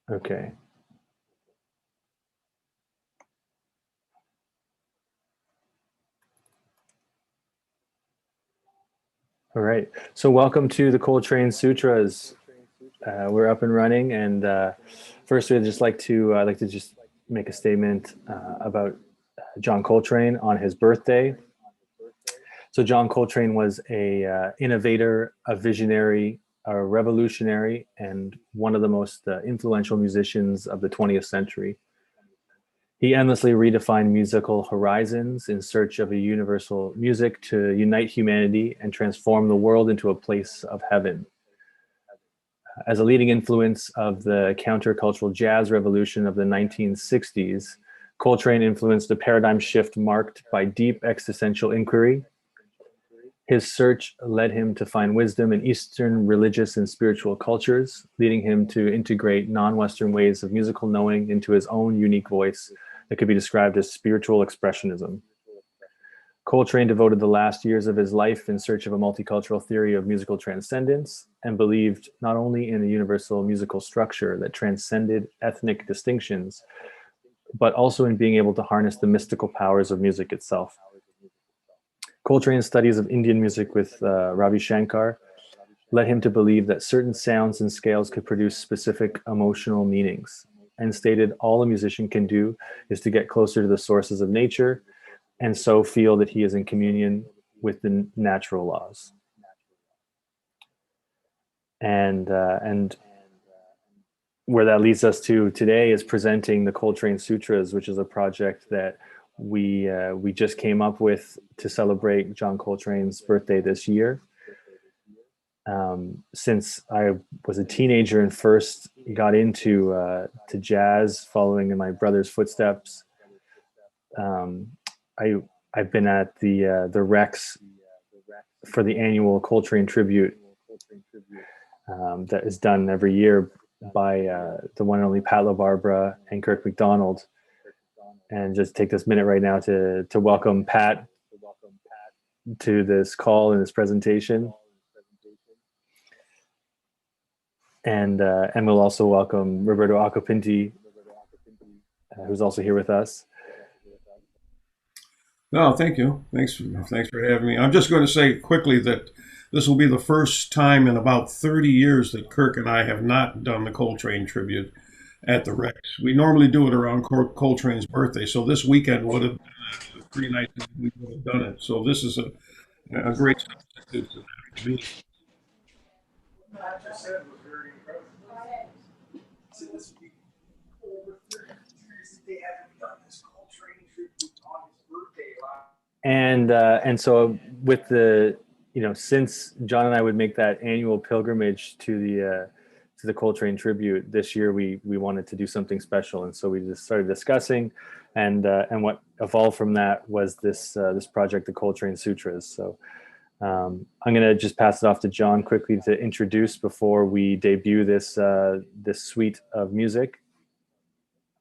Okay. All right. So welcome to the Coltrane Sutras. We're up and running, and first we'd just like to just make a statement about John Coltrane on his birthday. So John Coltrane was a innovator, a visionary, a revolutionary, and one of the most influential musicians of the 20th century. He endlessly redefined musical horizons in search of a universal music to unite humanity and transform the world into a place of heaven. As a leading influence of the countercultural jazz revolution of the 1960s, Coltrane influenced a paradigm shift marked by deep existential inquiry. His search led him to find wisdom in Eastern religious and spiritual cultures, leading him to integrate non-Western ways of musical knowing into his own unique voice that could be described as spiritual expressionism. Coltrane devoted the last years of his life in search of a multicultural theory of musical transcendence and believed not only in a universal musical structure that transcended ethnic distinctions, but also in being able to harness the mystical powers of music itself. Coltrane's studies of Indian music with Ravi Shankar led him to believe that certain sounds and scales could produce specific emotional meanings, and stated all a musician can do is to get closer to the sources of nature and so feel that he is in communion with the natural laws. And where that leads us to today is presenting the Coltrane Sutras, which is a project that we just came up with to celebrate John Coltrane's birthday this year. Since I was a teenager and first got into to jazz, following in my brother's footsteps, I've been at the Rex for the annual Coltrane tribute that is done every year by the one and only Pat LaBarbera and Kirk McDonald. And just take this minute right now to welcome Pat to this call and this presentation. And we'll also welcome Roberto Occhipinti, who's also here with us. No, thank you. Thanks for having me. I'm just going to say quickly that this will be the first time in about 30 years that Kirk and I have not done the Coltrane tribute at the Rex. We normally do it around Coltrane's birthday, so this weekend would have been pretty nice if we would have done it. So this is a great substitute to that. And so with the, since John and I would make that annual pilgrimage to the Coltrane tribute this year, we wanted to do something special, and so we just started discussing, and what evolved from that was this project, the Coltrane Sutras. So I'm going to just pass it off to John quickly to introduce before we debut this suite of music,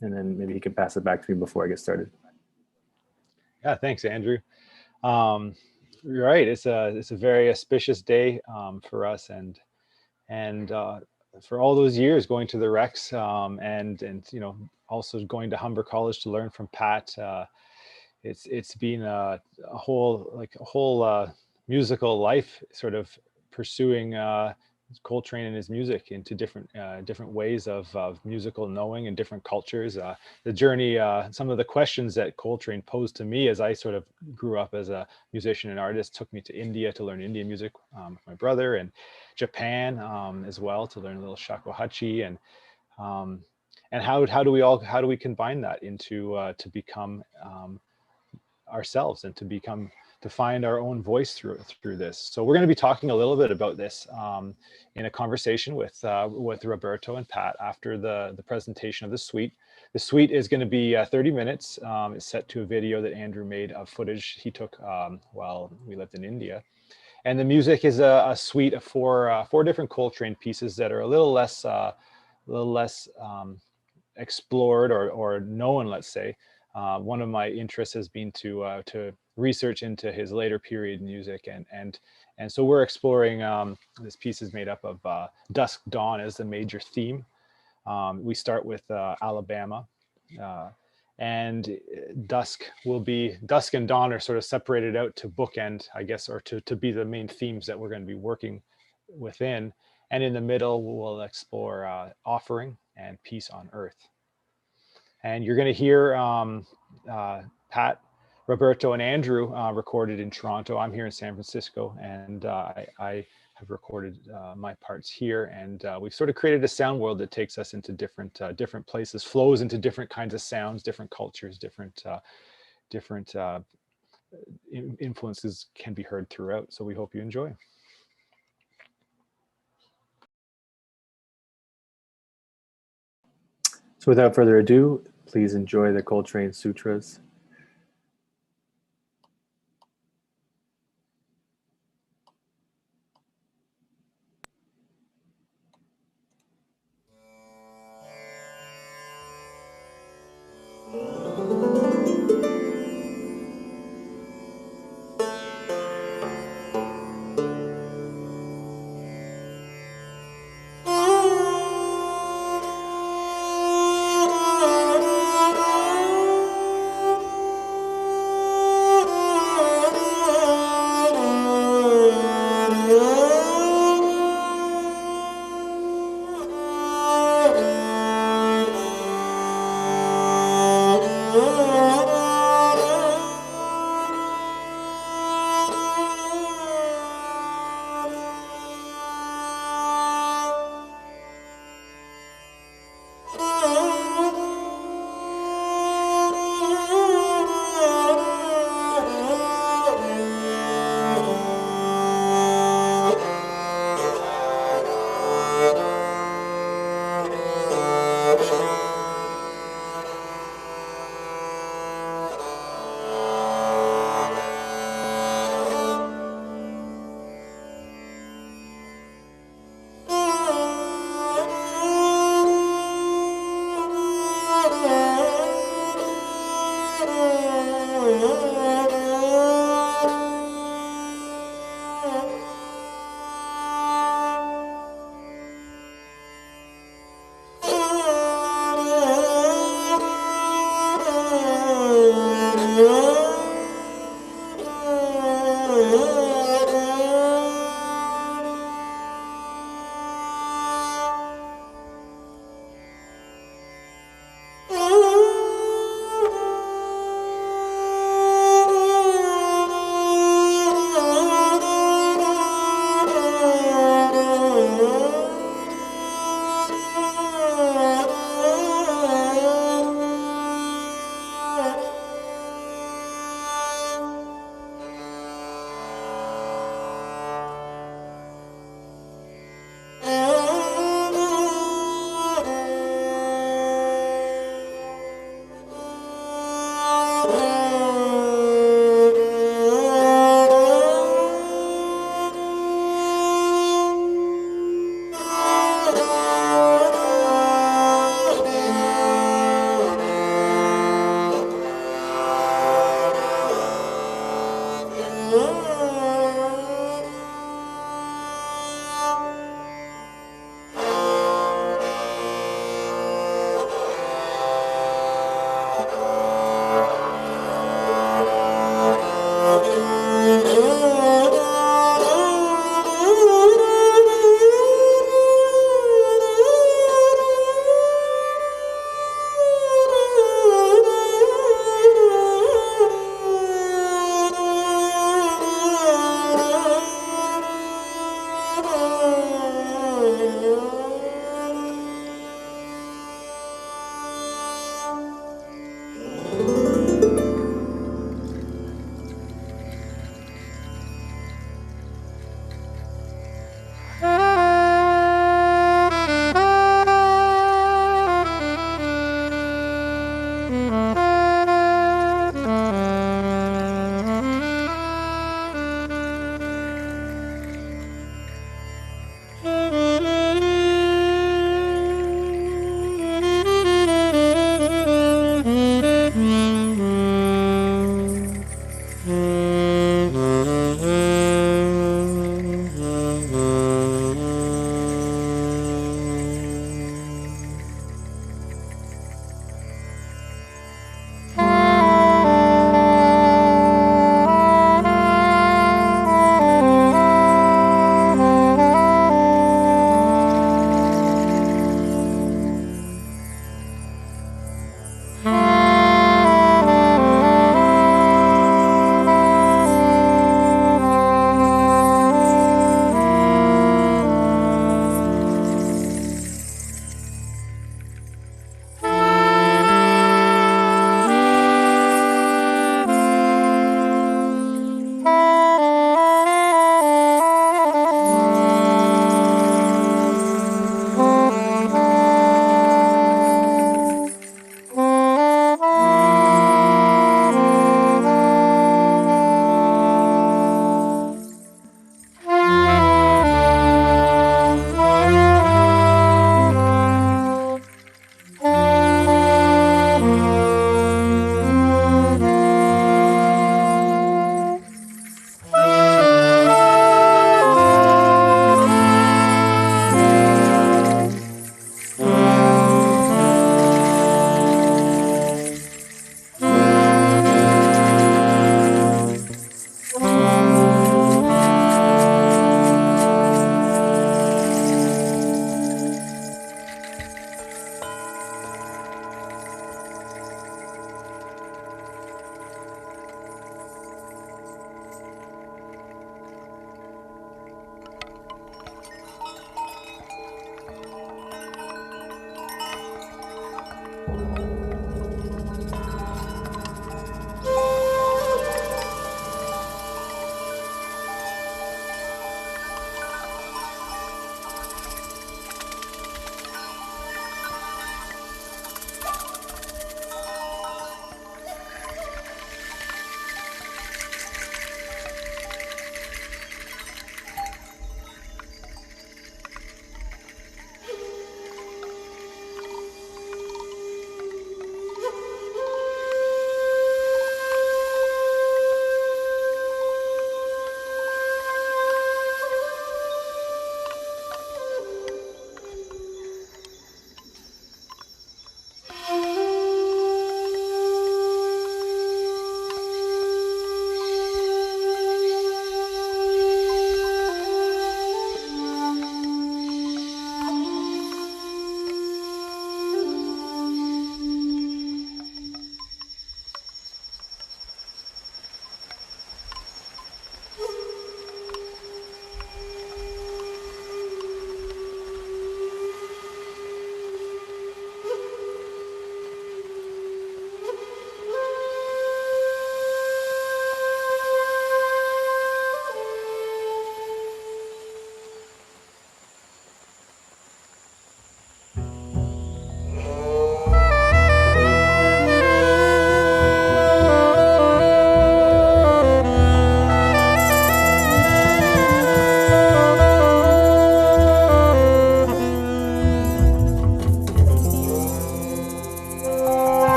and then maybe he can pass it back to me before I get started. Yeah, thanks, Andrew. You're right. It's a very auspicious day for us, and for all those years going to the Rex, and also going to Humber College to learn from Pat. It's been a whole musical life, sort of pursuing Coltrane and his music into different ways of musical knowing in different cultures. The journey, some of the questions that Coltrane posed to me as I sort of grew up as a musician and artist, took me to India to learn Indian music with my brother, and Japan as well to learn a little shakuhachi, and how do we combine that into to become ourselves, and to find our own voice through this. So we're going to be talking a little bit about this in a conversation with Roberto and Pat after the presentation of the suite. The suite is going to be 30 minutes. It's set to a video that Andrew made of footage he took while we lived in India. And the music is a suite of four different Coltrane pieces that are a little less explored or known, let's say. One of my interests has been to research into his later period music, and so we're exploring. This piece is made up of Dusk-Dawn as the major theme, We start with Alabama. And dusk and dawn are sort of separated out to bookend, I guess, or to be the main themes that we're going to be working within. And in the middle, we'll explore offering and peace on earth. And you're going to hear Pat, Roberto, and Andrew recorded in Toronto. I'm here in San Francisco, and I have recorded my parts here. And we've sort of created a sound world that takes us into different places, flows into different kinds of sounds, different cultures, different influences can be heard throughout. So we hope you enjoy. So without further ado, please enjoy the Coltrane Sutras.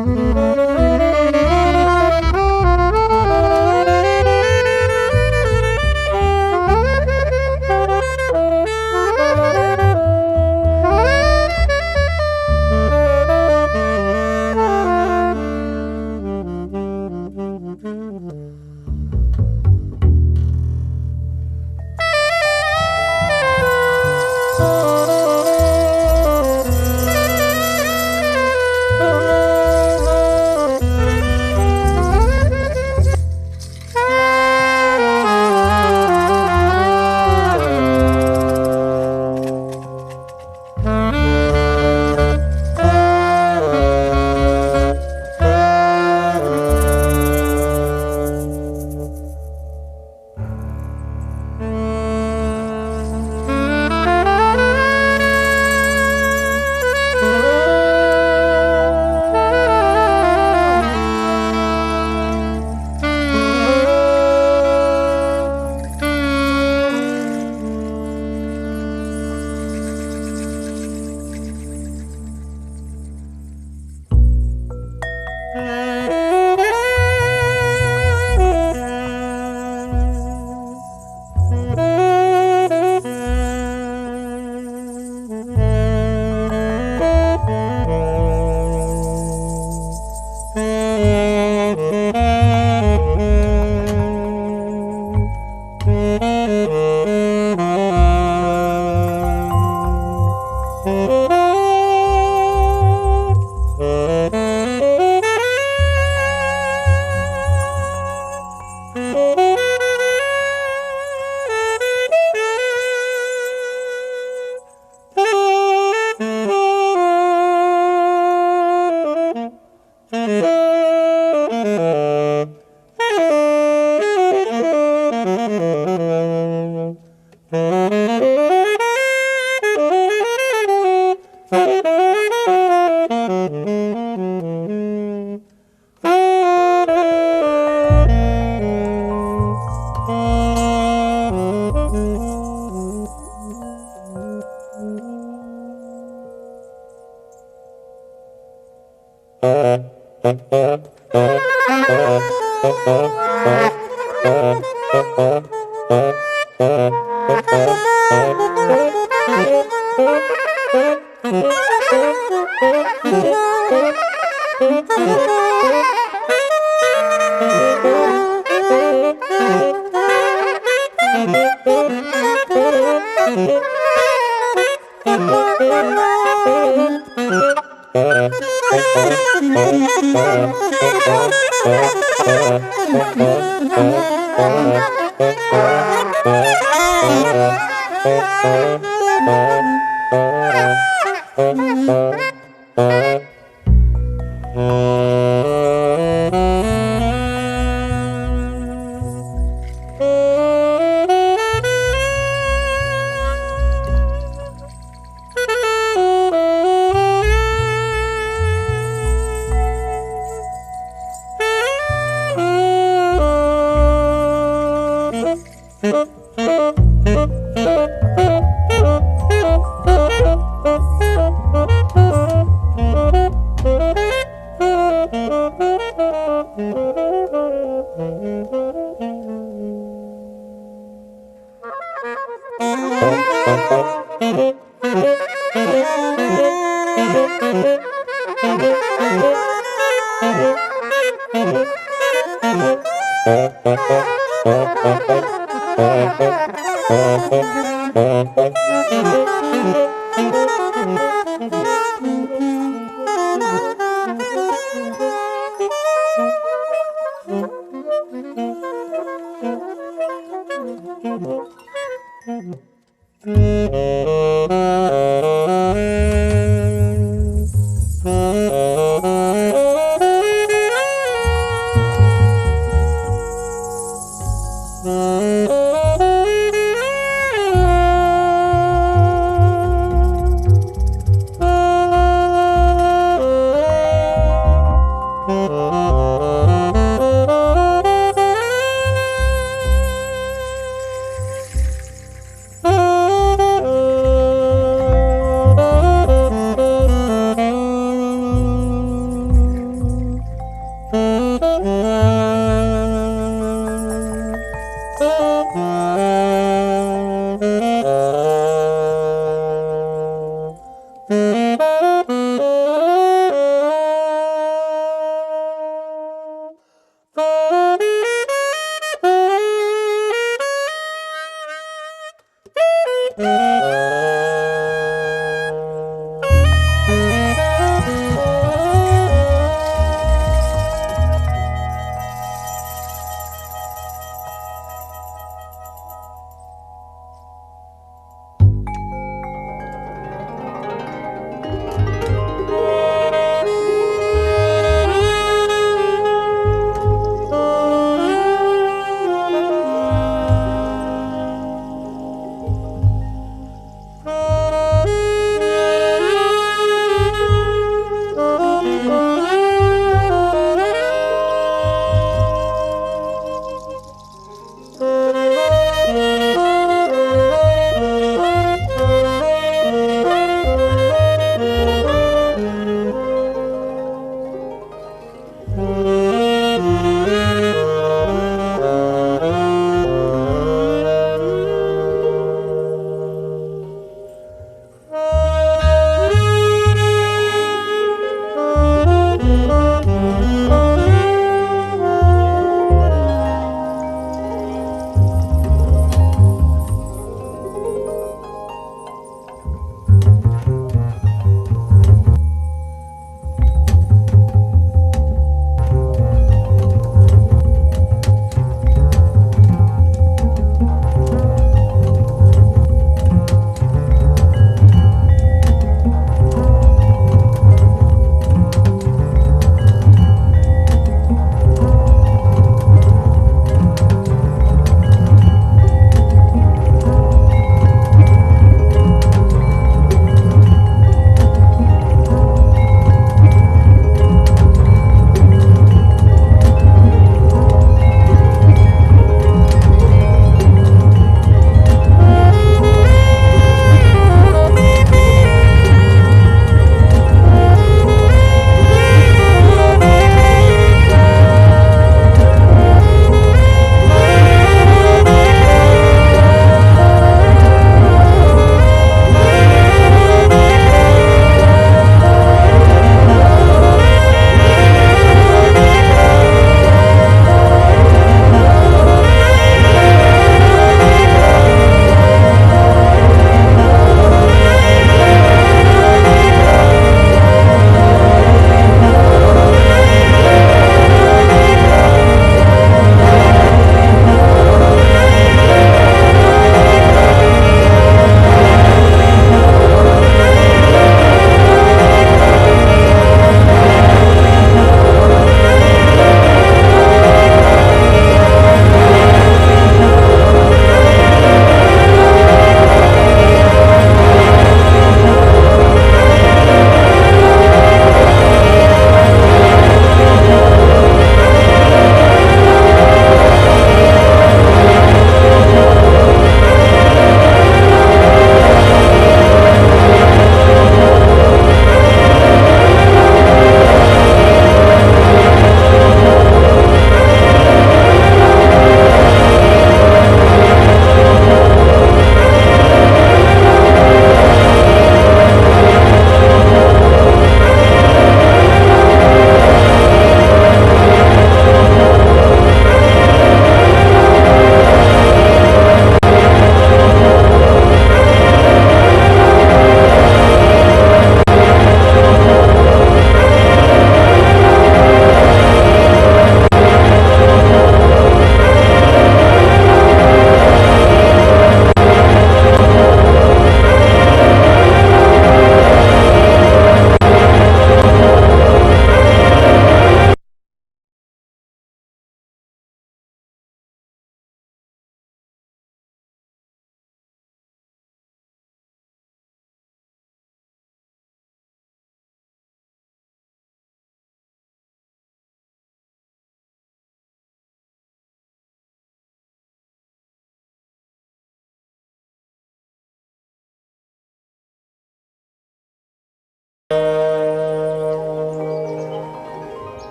Mm-hmm.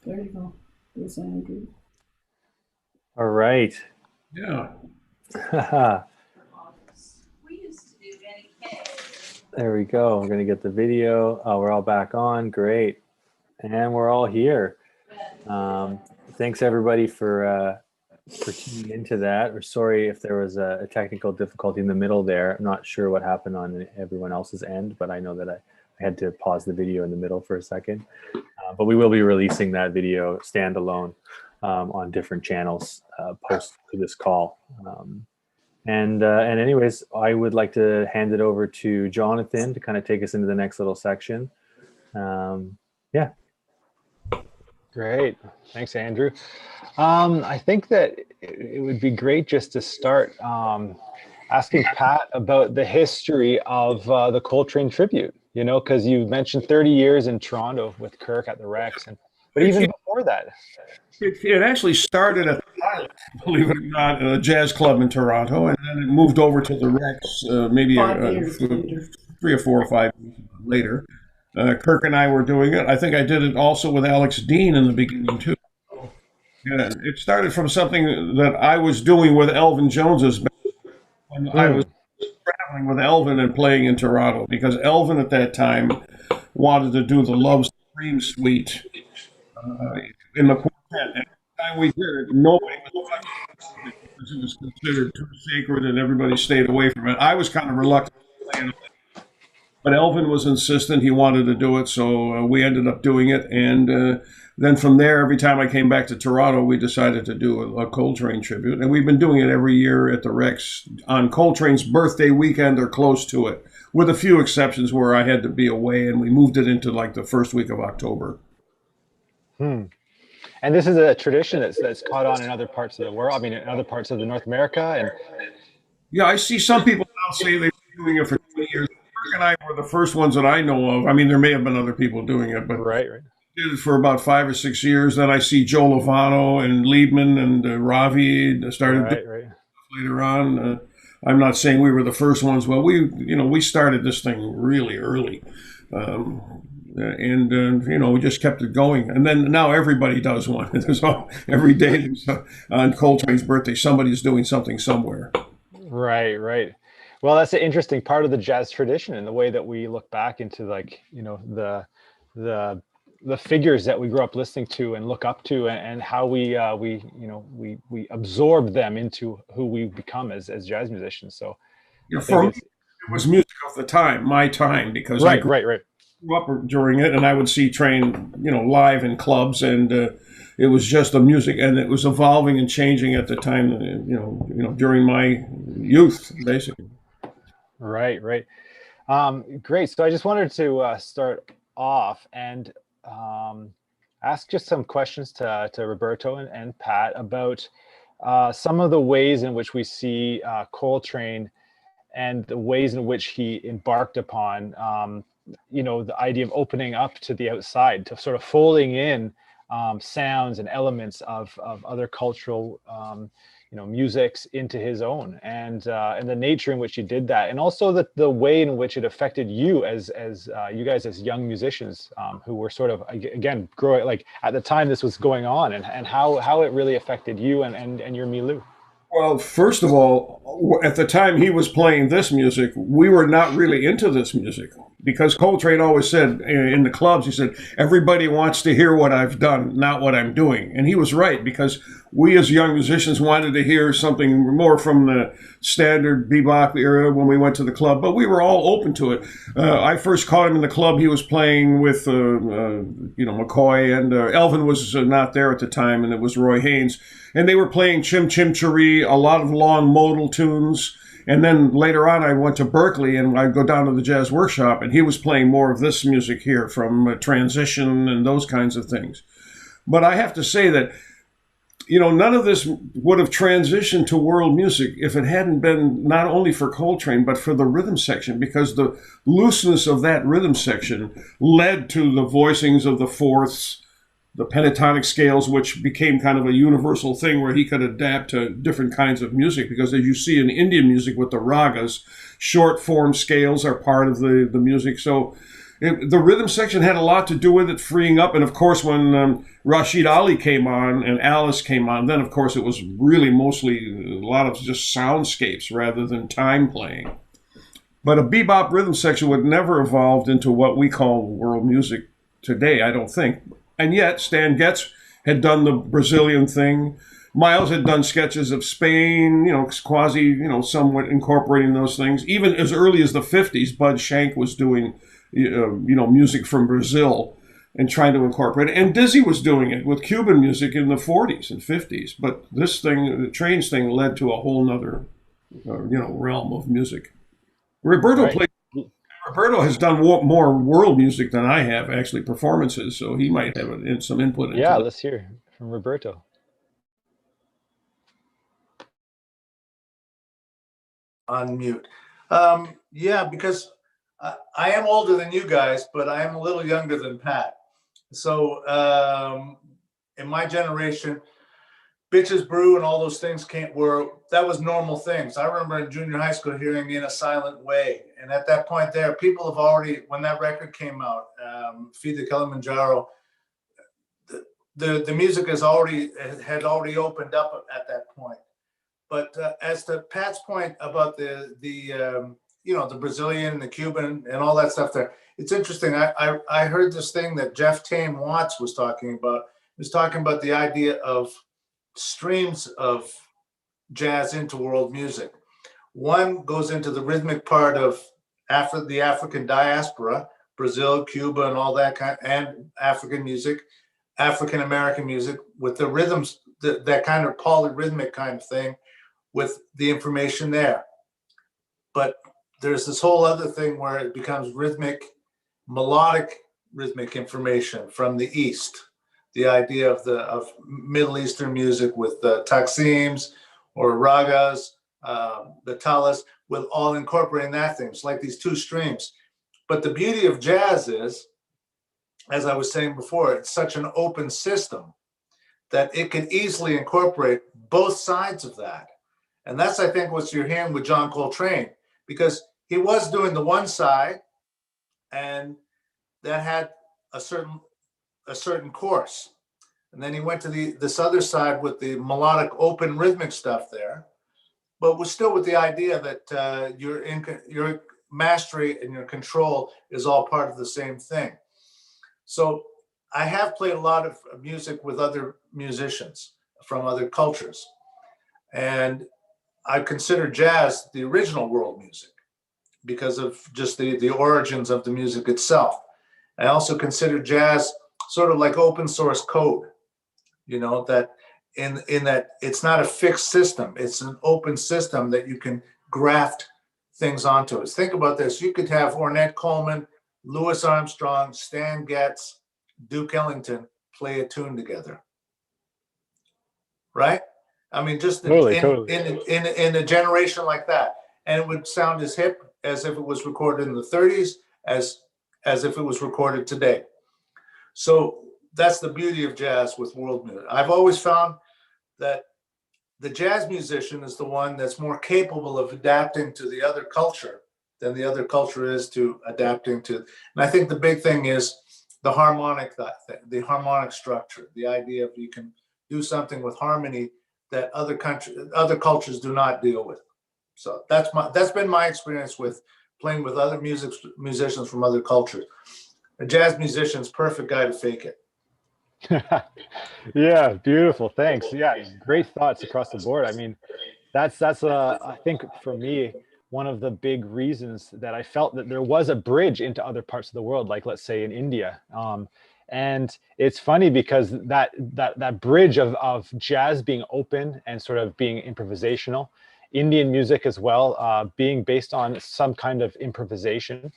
There you go. There's Andrew. All right. Yeah. There we go. We're going to get the video. Oh, we're all back on. Great. And we're all here. Thanks everybody for tuning into that. We're sorry if there was a technical difficulty in the middle there. I'm not sure what happened on everyone else's end, but I know that I had to pause the video in the middle for a second. But we will be releasing that video standalone on different channels post to this call. And anyways, I would like to hand it over to Jonathan to kind of take us into the next little section. Yeah. Great. Thanks, Andrew. I think that it would be great just to start asking Pat about the history of the Coltrane tribute, you know, because you mentioned 30 years in Toronto with Kirk at the Rex, but even before that. It actually started at the Pilot, believe it or not, a jazz club in Toronto, and then it moved over to the Rex maybe 3 or 4 or 5 years later. Kirk and I were doing it. I think I did it also with Alex Dean in the beginning, too. Yeah, it started from something that I was doing with Elvin Jones's band when I was traveling with Elvin and playing in Toronto, because Elvin at that time wanted to do the Love Supreme suite in the quartet. And every time we did it, nobody was touching it because it was considered too sacred and everybody stayed away from it. I was kind of reluctant to play it, but Elvin was insistent. He wanted to do it, so we ended up doing it. And then from there, every time I came back to Toronto, we decided to do a Coltrane tribute. And we've been doing it every year at the Rex on Coltrane's birthday weekend or close to it, with a few exceptions where I had to be away, and we moved it into like the first week of October. And this is a tradition that's caught on in other parts of the world. I mean, in other parts of the North America. And yeah, I see some people now say they've been doing it for 20 years. Kirk and I were the first ones that I know of. I mean, there may have been other people doing it, but right. Did it for about 5 or 6 years. Then I see Joe Lovano and Liebman and Ravi started later on. I'm not saying we were the first ones. Well, we started this thing really early. We just kept it going, and then now everybody does one. Every day on Coltrane's birthday, somebody's doing something somewhere. Right. Well, that's an interesting part of the jazz tradition, and the way that we look back into, like, you know, the figures that we grew up listening to and look up to, and how we absorb them into who we become as jazz musicians. So, for me, it was music of the time, my time, because I grew up during it, and I would see Train, live in clubs, and it was just the music, and it was evolving and changing at the time, during my youth, basically. Right. Great. So I just wanted to start off and ask just some questions to Roberto and Pat about some of the ways in which we see Coltrane and the ways in which he embarked upon, the idea of opening up to the outside, to sort of folding in sounds and elements of other cultural, musics into his own, and the nature in which he did that, and also the way in which it affected you as you guys as young musicians who were sort of, again, growing, like at the time this was going on, and how it really affected you and your milieu. Well, first of all, at the time he was playing this music, we were not really into this music, because Coltrane always said in the clubs, he said, everybody wants to hear what I've done, not what I'm doing. And he was right, because we as young musicians wanted to hear something more from the standard bebop era when we went to the club, but we were all open to it. I first caught him in the club. He was playing with, McCoy, and Elvin was not there at the time, and it was Roy Haynes. And they were playing Chim Chim Cheree, a lot of long modal tunes. And then later on, I went to Berkeley, and I'd go down to the jazz workshop, and he was playing more of this music here from Transition and those kinds of things. But I have to say that, none of this would have transitioned to world music if it hadn't been not only for Coltrane, but for the rhythm section, because the looseness of that rhythm section led to the voicings of the fourths, the pentatonic scales, which became kind of a universal thing where he could adapt to different kinds of music. Because as you see in Indian music with the ragas, short form scales are part of the music. So the rhythm section had a lot to do with it, freeing up. And of course, when Rashid Ali came on and Alice came on, then of course it was really mostly a lot of just soundscapes rather than time playing. But a bebop rhythm section would never evolved into what we call world music today, I don't think. And yet, Stan Getz had done the Brazilian thing. Miles had done sketches of Spain, quasi, somewhat incorporating those things. Even as early as the 50s, Bud Shank was doing, music from Brazil and trying to incorporate it. And Dizzy was doing it with Cuban music in the 40s and 50s. But this thing, the Trains thing, led to a whole nother, realm of music. Roberto has done more world music than I have, actually, performances, so he might have some input into Yeah, it. let's hear from Roberto. On mute. Because I am older than you guys, but I am a little younger than Pat. So in my generation, Bitches Brew and all those things that was normal things. I remember in junior high school hearing In a Silent Way. And at that point there, people have already, when that record came out, Feed the Kilimanjaro, the music had already opened up at that point. But as to Pat's point about the Brazilian, the Cuban, and all that stuff there, it's interesting. I heard this thing that Jeff Tame Watts was talking about. He was talking about the idea of streams of jazz into world music. One goes into the rhythmic part of the African diaspora, Brazil, Cuba, and all that kind, and African music, African American music, with the rhythms, that kind of polyrhythmic kind of thing, with the information there. But there's this whole other thing where it becomes melodic rhythmic information from the East. The idea of Middle Eastern music with the taksims or ragas, the talas, with all incorporating that thing. It's like these two streams. But the beauty of jazz is, as I was saying before, it's such an open system that it can easily incorporate both sides of that. And that's, I think, what you're hearing with John Coltrane, because he was doing the one side, and that had a certain course. And then he went to this other side with the melodic, open, rhythmic stuff there, but was still with the idea that your mastery and your control is all part of the same thing. So I have played a lot of music with other musicians from other cultures, and I consider jazz the original world music because of just the origins of the music itself. I also consider jazz sort of like open source code, that in that it's not a fixed system. It's an open system that you can graft things onto it. Think about this. You could have Ornette Coleman, Louis Armstrong, Stan Getz, Duke Ellington play a tune together, right? I mean, just Totally, in, totally. in a generation like that, and it would sound as hip as if it was recorded in the 30s as if it was recorded today. So that's the beauty of jazz with world music. I've always found that the jazz musician is the one that's more capable of adapting to the other culture than the other culture is to adapting to. And I think the big thing is the harmonic structure, the idea of you can do something with harmony that other cultures do not deal with. So that's been my experience with playing with other musicians from other cultures. A jazz musician's perfect guy to fake it. Yeah, beautiful. Thanks. Yeah, great thoughts across the board. I mean, that's I think for me, one of the big reasons that I felt that there was a bridge into other parts of the world, like let's say in India. And it's funny because that bridge of jazz being open and sort of being improvisational, Indian music as well, being based on some kind of improvisation.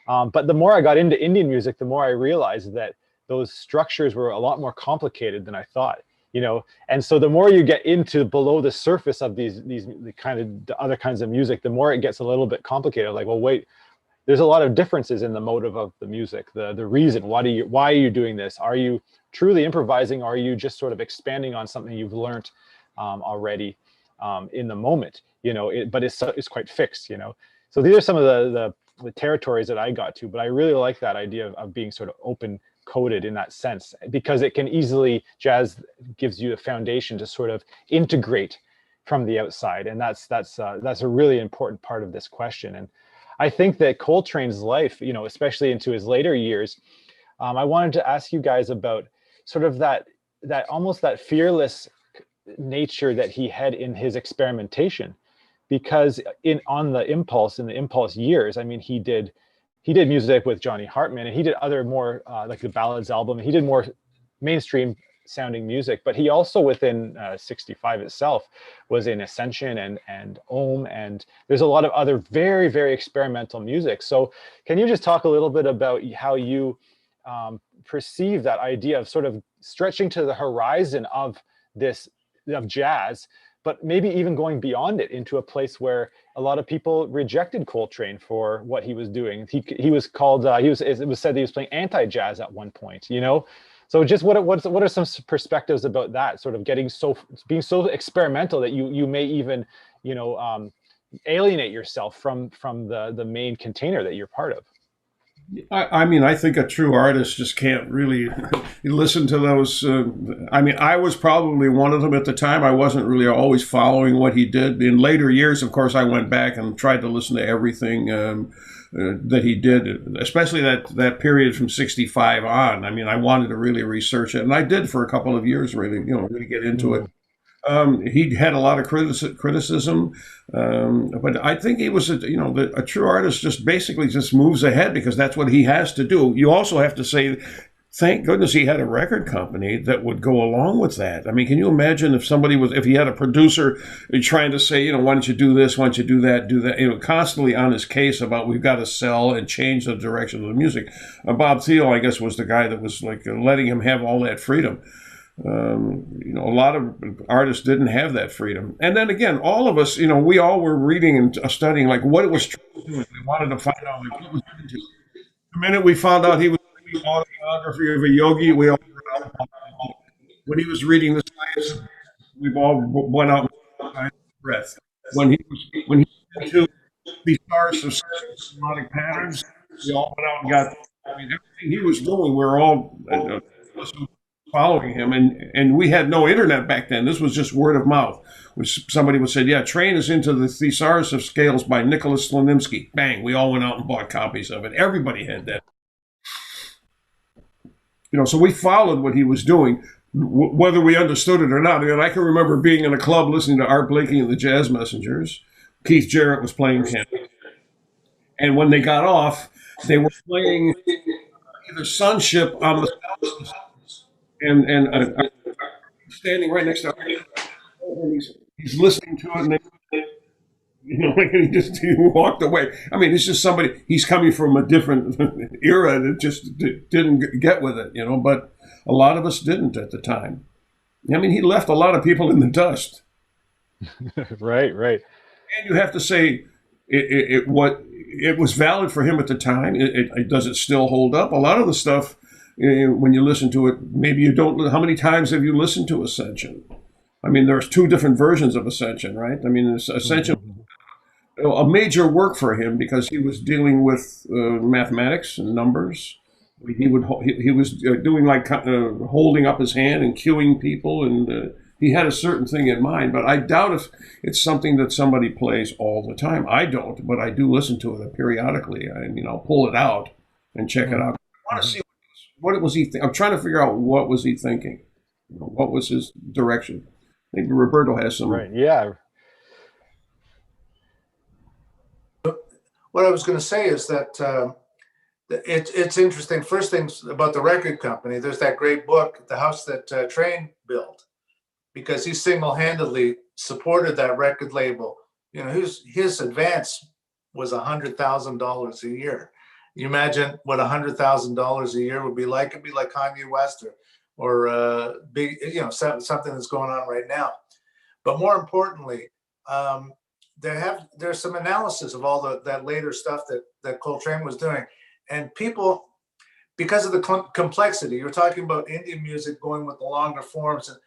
But the more I got into Indian music, the more I realized that those structures were a lot more complicated than I thought, you know. And so the more you get into below the surface of these kind of the other kinds of music, the more it gets a little bit complicated. Like, well, wait, there's a lot of differences in the motive of the music, the reason. Why are you doing this? Are you truly improvising? Or are you just sort of expanding on something you've learned already in the moment? You know, but it's quite fixed, you know. So these are some of the territories that I got to, but I really like that idea of being sort of open coded in that sense, because it can easily, jazz gives you a foundation to sort of integrate from the outside. And that's a really important part of this question. And I think that Coltrane's life, you know, especially into his later years, I wanted to ask you guys about sort of that almost that fearless nature that he had in his experimentation, because in the impulse years, I mean, he did music with Johnny Hartman, and he did other more like the Ballads album. He did more mainstream sounding music, but he also within 65 itself was in Ascension and Ohm, and there's a lot of other very, very experimental music. So can you just talk a little bit about how you perceive that idea of sort of stretching to the horizon of jazz, but maybe even going beyond it into a place where a lot of people rejected Coltrane for what he was doing. He was called, it was said that he was playing anti-jazz at one point, you know? So just what are some perspectives about that, sort of being so experimental that you may even, you know, alienate yourself from the main container that you're part of? I mean, I think a true artist just can't really listen to those. I mean, I was probably one of them at the time. I wasn't really always following what he did. In later years, of course, I went back and tried to listen to everything that he did, especially that period from 65 on. I mean, I wanted to really research it, and I did for a couple of years, really get into it. He had a lot of criticism, but I think he was, a true artist just basically just moves ahead because that's what he has to do. You also have to say, thank goodness he had a record company that would go along with that. I mean, can you imagine if he had a producer trying to say, why don't you do this, why don't you do that, constantly on his case about we've got to sell and change the direction of the music. Bob Thiel, I guess, was the guy that was like letting him have all that freedom. A lot of artists didn't have that freedom. And then again, all of us, we all were reading and studying like what it was trying to do. We wanted to find out like what was into. The minute we found out he was reading autobiography of a yogi, we all went out. When he was reading the science, we've all went out with breath. When he was into the stars of melodic patterns, we all went out and got. I mean, everything he was doing, we're all following him, and we had no internet back then. This was just word of mouth. Which somebody would say, yeah, Train is into the Thesaurus of Scales by Nicholas Slonimsky. Bang, we all went out and bought copies of it. Everybody had that. So we followed what he was doing, whether we understood it or not. And I can remember being in a club listening to Art Blakey and the Jazz Messengers. Keith Jarrett was playing piano. And when they got off, they were playing either Sunship on the and standing right next to him, and he's listening to it, and he walked away. I mean, it's just somebody, he's coming from a different era that just didn't get with it, but a lot of us didn't at the time. I mean, he left a lot of people in the dust. Right, right. And you have to say what it was valid for him at the time. Does it still hold up? A lot of the stuff, when you listen to it, maybe you don't. How many times have you listened to Ascension? I mean, there's two different versions of Ascension, right? I mean, Ascension, Mhm. a major work for him because he was dealing with mathematics and numbers. He was doing like holding up his hand and cueing people, and he had a certain thing in mind. But I doubt if it's something that somebody plays all the time. I don't, but I do listen to it periodically, and pull it out and check it Mhm. out. I want to Mhm. see what was he. I'm trying to figure out what was he thinking. What was his direction? Maybe Roberto has some. Right. Yeah. What I was going to say is that it's interesting. First things about the record company, there's that great book, The House That Train Built, because he single-handedly supported that record label. You know, his advance was $100,000 a year. You imagine what $100,000 a year would be like? It'd be like Kanye West or big, something that's going on right now. But more importantly, there's some analysis of all that later stuff that Coltrane was doing, and people, because of the complexity, you're talking about Indian music going with the longer forms, and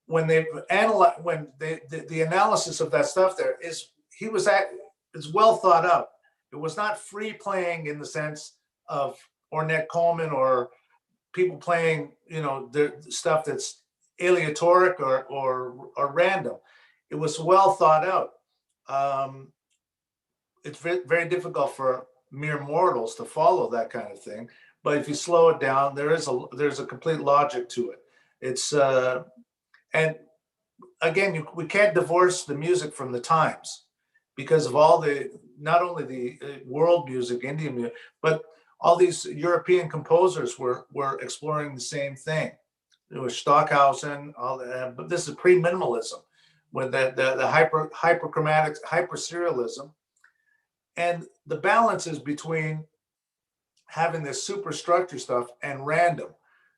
when they analyze, the analysis of that stuff there is it's well thought out. It was not free playing in the sense of Ornette Coleman or people playing, the stuff that's aleatoric or random. It was well thought out. Um, it's very difficult for mere mortals to follow that kind of thing. But if you slow it down, there's a complete logic to it. It's and again, we can't divorce the music from the times because of all the not only the world music, Indian music, but all these European composers were exploring the same thing. It was Stockhausen, but this is pre-minimalism with the hyperchromatic hyper-serialism, and the balance is between having this superstructure stuff and random.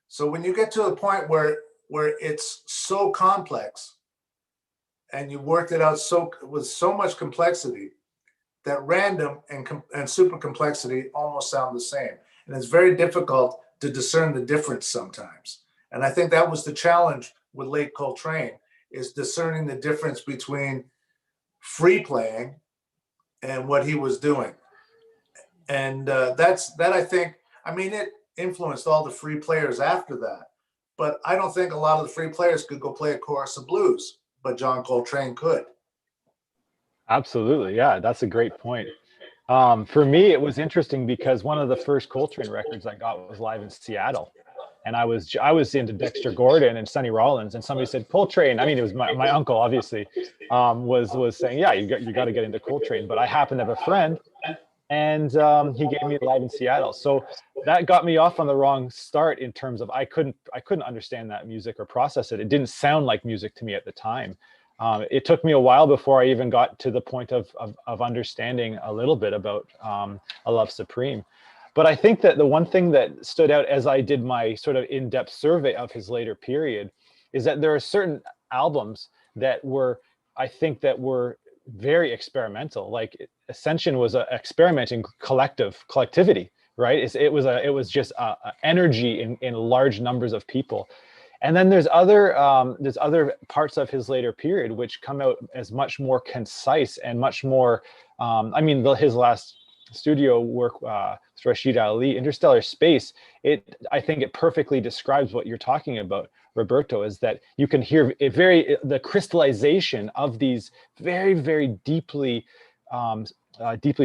So when you get to a point where it's so complex and you worked it out with so much complexity that random and super complexity almost sound the same, and it's very difficult to discern the difference sometimes. And I think that was the challenge with late Coltrane, is discerning the difference between free playing and what he was doing. And that I think, I mean, it influenced all the free players after that. But I don't think a lot of the free players could go play a chorus of blues, but John Coltrane could. Absolutely. Yeah, that's a great point. For me, it was interesting because one of the first Coltrane records I got was live in Seattle, and I was into Dexter Gordon and Sonny Rollins, and somebody said Coltrane. I mean, it was my uncle, obviously, was saying, yeah, you got to get into Coltrane. But I happened to have a friend, and he gave me live in Seattle. So that got me off on the wrong start in terms of I couldn't understand that music or process it. It didn't sound like music to me at the time. It took me a while before I even got to the point of understanding a little bit about A Love Supreme. But I think that the one thing that stood out as I did my sort of in-depth survey of his later period is that there are certain albums that I think that were very experimental. Like Ascension was an experiment in collectivity, right? It was just energy in large numbers of people. And then there's other parts of his later period which come out as much more concise and much more. His last studio work, Rashid Ali, Interstellar Space. I think it perfectly describes what you're talking about, Roberto. Is that you can hear the crystallization of these very, very deeply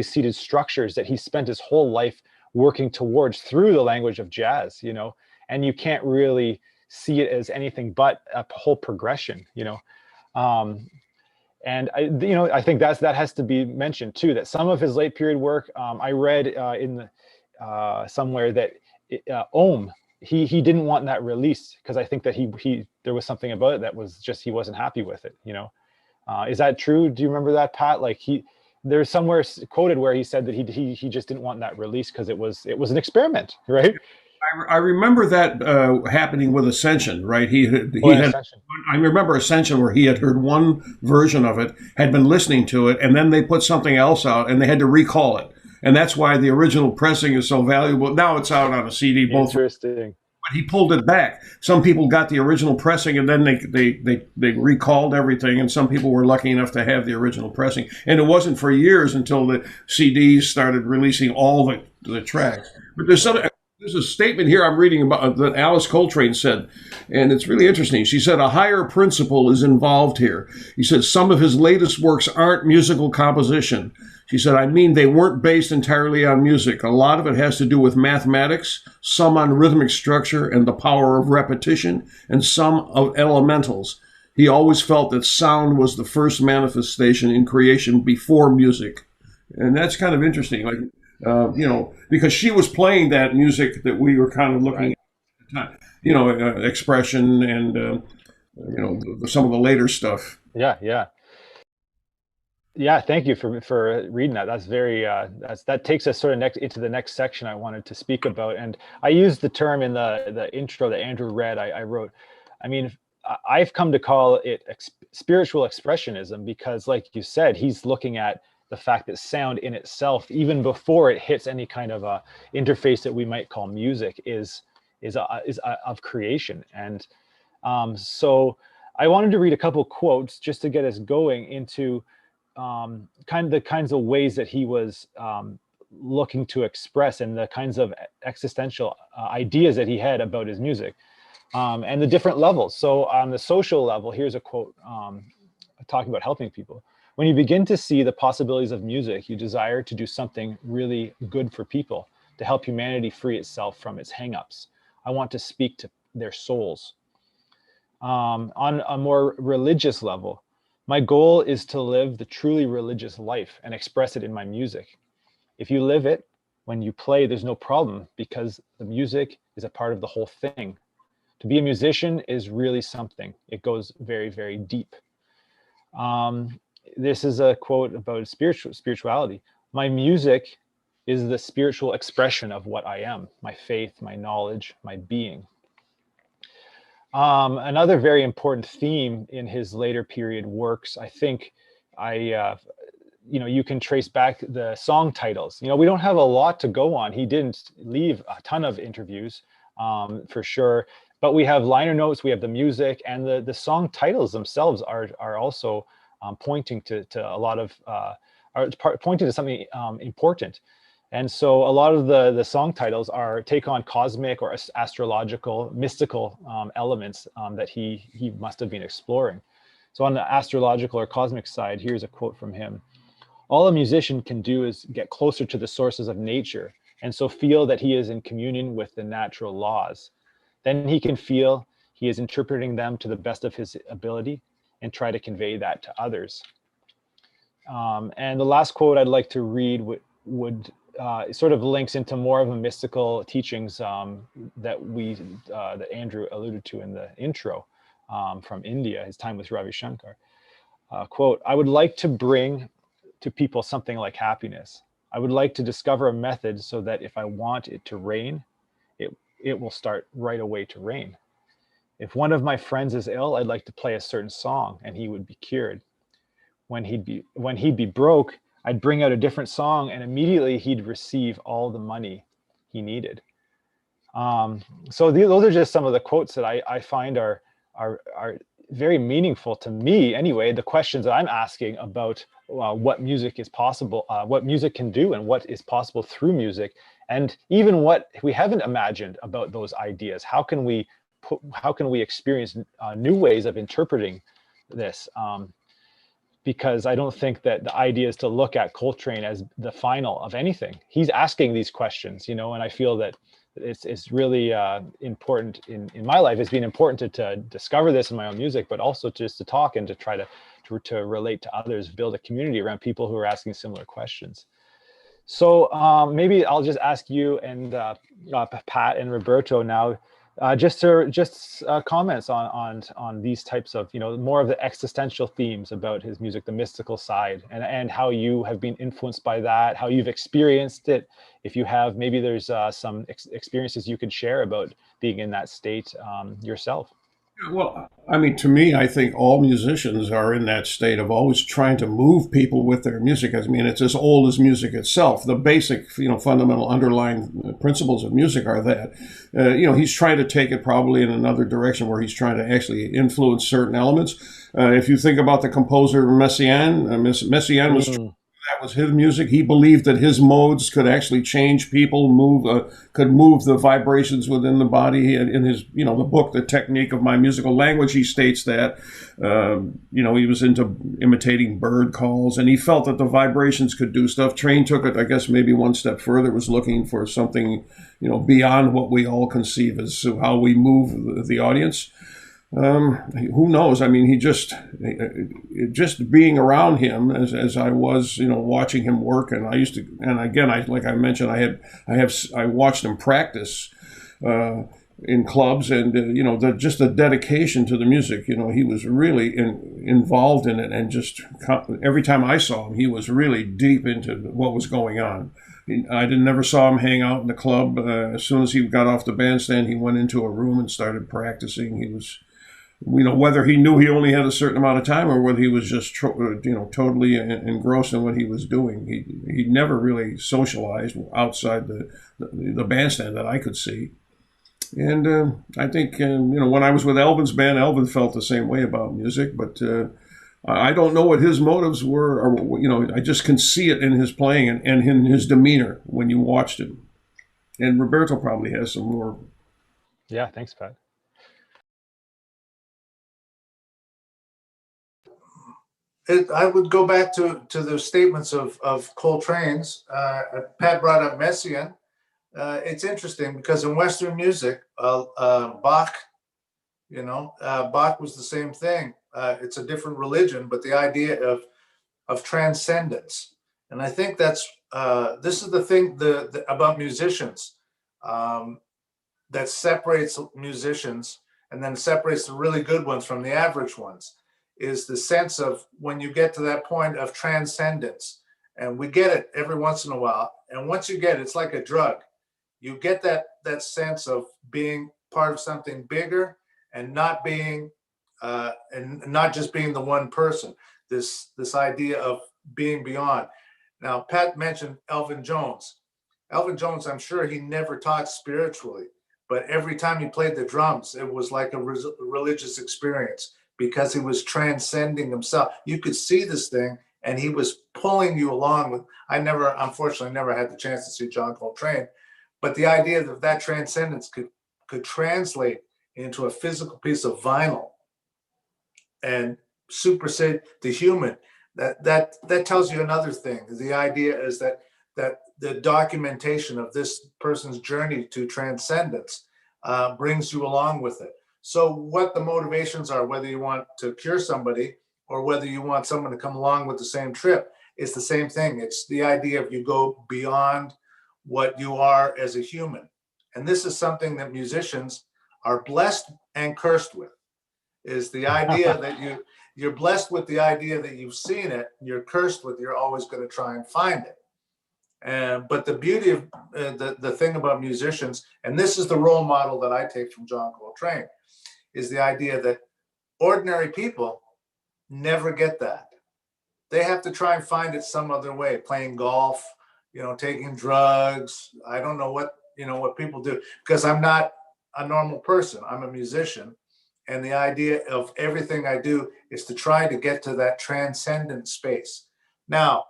seated structures that he spent his whole life working towards through the language of jazz. And you can't really see it as anything but a whole progression, and I think that has to be mentioned too. That some of his late period work, I read somewhere that Ohm, he didn't want that released because I think that he there was something about it that was just he wasn't happy with it. Is that true? Do you remember that, Pat? Like there's somewhere quoted where he said that he just didn't want that released because it was an experiment, right? I remember that happening with Ascension, right? He Oh, and had. Ascension. I remember Ascension where he had heard one version of it, had been listening to it, and then they put something else out, and they had to recall it, and that's why the original pressing is so valuable. Now it's out on a CD, both. Interesting. But he pulled it back. Some people got the original pressing, and then they recalled everything, and some people were lucky enough to have the original pressing. And it wasn't for years until the CDs started releasing all the tracks. But there's a statement here I'm reading about that Alice Coltrane said, and it's really interesting. She said a higher principle is involved here. He said some of his latest works aren't musical composition. She said, I mean, they weren't based entirely on music. A lot of it has to do with mathematics, some on rhythmic structure and the power of repetition, and some of elementals. He always felt that sound was the first manifestation in creation before music. And that's kind of interesting. Like, because she was playing that music that we were kind of looking at the time, expression and, some of the later stuff. Yeah. Thank you for reading that. That's very that takes us sort of into the next section I wanted to speak about. And I used the term in the intro that Andrew read. I wrote, I mean, I've come to call it spiritual expressionism because, like you said, he's looking at the fact that sound in itself, even before it hits any kind of a interface that we might call music, is of creation. And so I wanted to read a couple quotes just to get us going into the kinds of ways that he was looking to express and the kinds of existential ideas that he had about his music and the different levels. So on the social level, here's a quote talking about helping people. When you begin to see the possibilities of music, you desire to do something really good for people, to help humanity free itself from its hangups. I want to speak to their souls. On a more religious level, my goal is to live the truly religious life and express it in my music. If you live it, when you play, there's no problem because the music is a part of the whole thing. To be a musician is really something. It goes very, very deep. This is a quote about spirituality. My music is the spiritual expression of what I am, my faith, my knowledge, my being. Another very important theme in his later period works, I think, you can trace back the song titles. We don't have a lot to go on. He didn't leave a ton of interviews, for sure, but we have liner notes, we have the music, and the song titles themselves are also pointing to a lot of, pointing to something important. And so a lot of the song titles take on cosmic or astrological, mystical elements that he must have been exploring. So on the astrological or cosmic side, here's a quote from him. All a musician can do is get closer to the sources of nature and so feel that he is in communion with the natural laws. Then he can feel he is interpreting them to the best of his ability and try to convey that to others. And the last quote I'd like to read would sort of links into more of the mystical teachings that Andrew alluded to in the intro from India, his time with Ravi Shankar. Quote, I would like to bring to people something like happiness. I would like to discover a method so that if I want it to rain, it will start right away to rain. If one of my friends is ill, I'd like to play a certain song and he would be cured. When he'd be broke, I'd bring out a different song and immediately he'd receive all the money he needed. So those are just some of the quotes that I find are very meaningful to me anyway, the questions that I'm asking about what music is possible, what music can do and what is possible through music, and even what we haven't imagined about those ideas. How can we experience new ways of interpreting this? Because I don't think that the idea is to look at Coltrane as the final of anything. He's asking these questions, and I feel that it's really important in my life. It's been important to discover this in my own music, but also just to talk and to try to relate to others, build a community around people who are asking similar questions. So maybe I'll just ask you and Pat and Roberto now, Just comments on these types of, you know, more of the existential themes about his music, the mystical side, and how you have been influenced by that, how you've experienced it. If you have, maybe there's some experiences you could share about being in that state yourself. Well, I mean, to me, I think all musicians are in that state of always trying to move people with their music. I mean, it's as old as music itself. The basic, you know, fundamental underlying principles of music are that. You know, he's trying to take it probably in another direction where he's trying to actually influence certain elements. If you think about the composer Messiaen, Messiaen was that was his music. He believed that his modes could actually change people, could move the vibrations within the body. In his, you know, the book, The Technique of My Musical Language, he states that, you know, he was into imitating bird calls, and he felt that the vibrations could do stuff. Train took it, I guess, maybe one step further, was looking for something, you know, beyond what we all conceive as how we move the audience. Who knows? I mean, he just being around him as I was, you know, watching him work, and again, like I mentioned, I watched him practice in clubs, and you know, just the dedication to the music. You know, he was really involved in it, and just every time I saw him, he was really deep into what was going on. I never saw him hang out in the club. As soon as he got off the bandstand, he went into a room and started practicing. He was, you know, whether he knew he only had a certain amount of time or whether he was just, you know, totally engrossed in what he was doing. He never really socialized outside the bandstand that I could see. And I think, you know, when I was with Elvin's band, Elvin felt the same way about music, but I don't know what his motives were, or, you know, I just can see it in his playing and in his demeanor when you watched him. And Roberto probably has some more. Yeah, thanks, Pat. I would go back to the statements of Coltrane's. Pat brought up Messiaen. It's interesting because in Western music, Bach, you know, Bach was the same thing. It's a different religion, but the idea of transcendence. And I think that's this is the thing about musicians that separates musicians and then separates the really good ones from the average ones, is the sense of when you get to that point of transcendence. And we get it every once in a while. And once you get it, it's like a drug. You get that sense of being part of something bigger and not being and not just being the one person. This idea of being beyond. Now, Pat mentioned Elvin Jones. Elvin Jones, I'm sure he never taught spiritually, but every time he played the drums, it was like a religious experience because he was transcending himself. You could see this thing, and he was pulling you along with. Unfortunately, never had the chance to see John Coltrane, but the idea that transcendence could translate into a physical piece of vinyl and supersede the human, that tells you another thing. The idea is that the documentation of this person's journey to transcendence brings you along with it. So what the motivations are, whether you want to cure somebody or whether you want someone to come along with the same trip, it's the same thing. It's the idea of you go beyond what you are as a human. And this is something that musicians are blessed and cursed with, is the idea that you're blessed with the idea that you've seen it, you're cursed with you're always going to try and find it. But the beauty of the thing about musicians, and this is the role model that I take from John Coltrane, is the idea that ordinary people never get that. They have to try and find it some other way, playing golf, you know, taking drugs. I don't know what people do, because I'm not a normal person. I'm a musician. And the idea of everything I do is to try to get to that transcendent space. Now,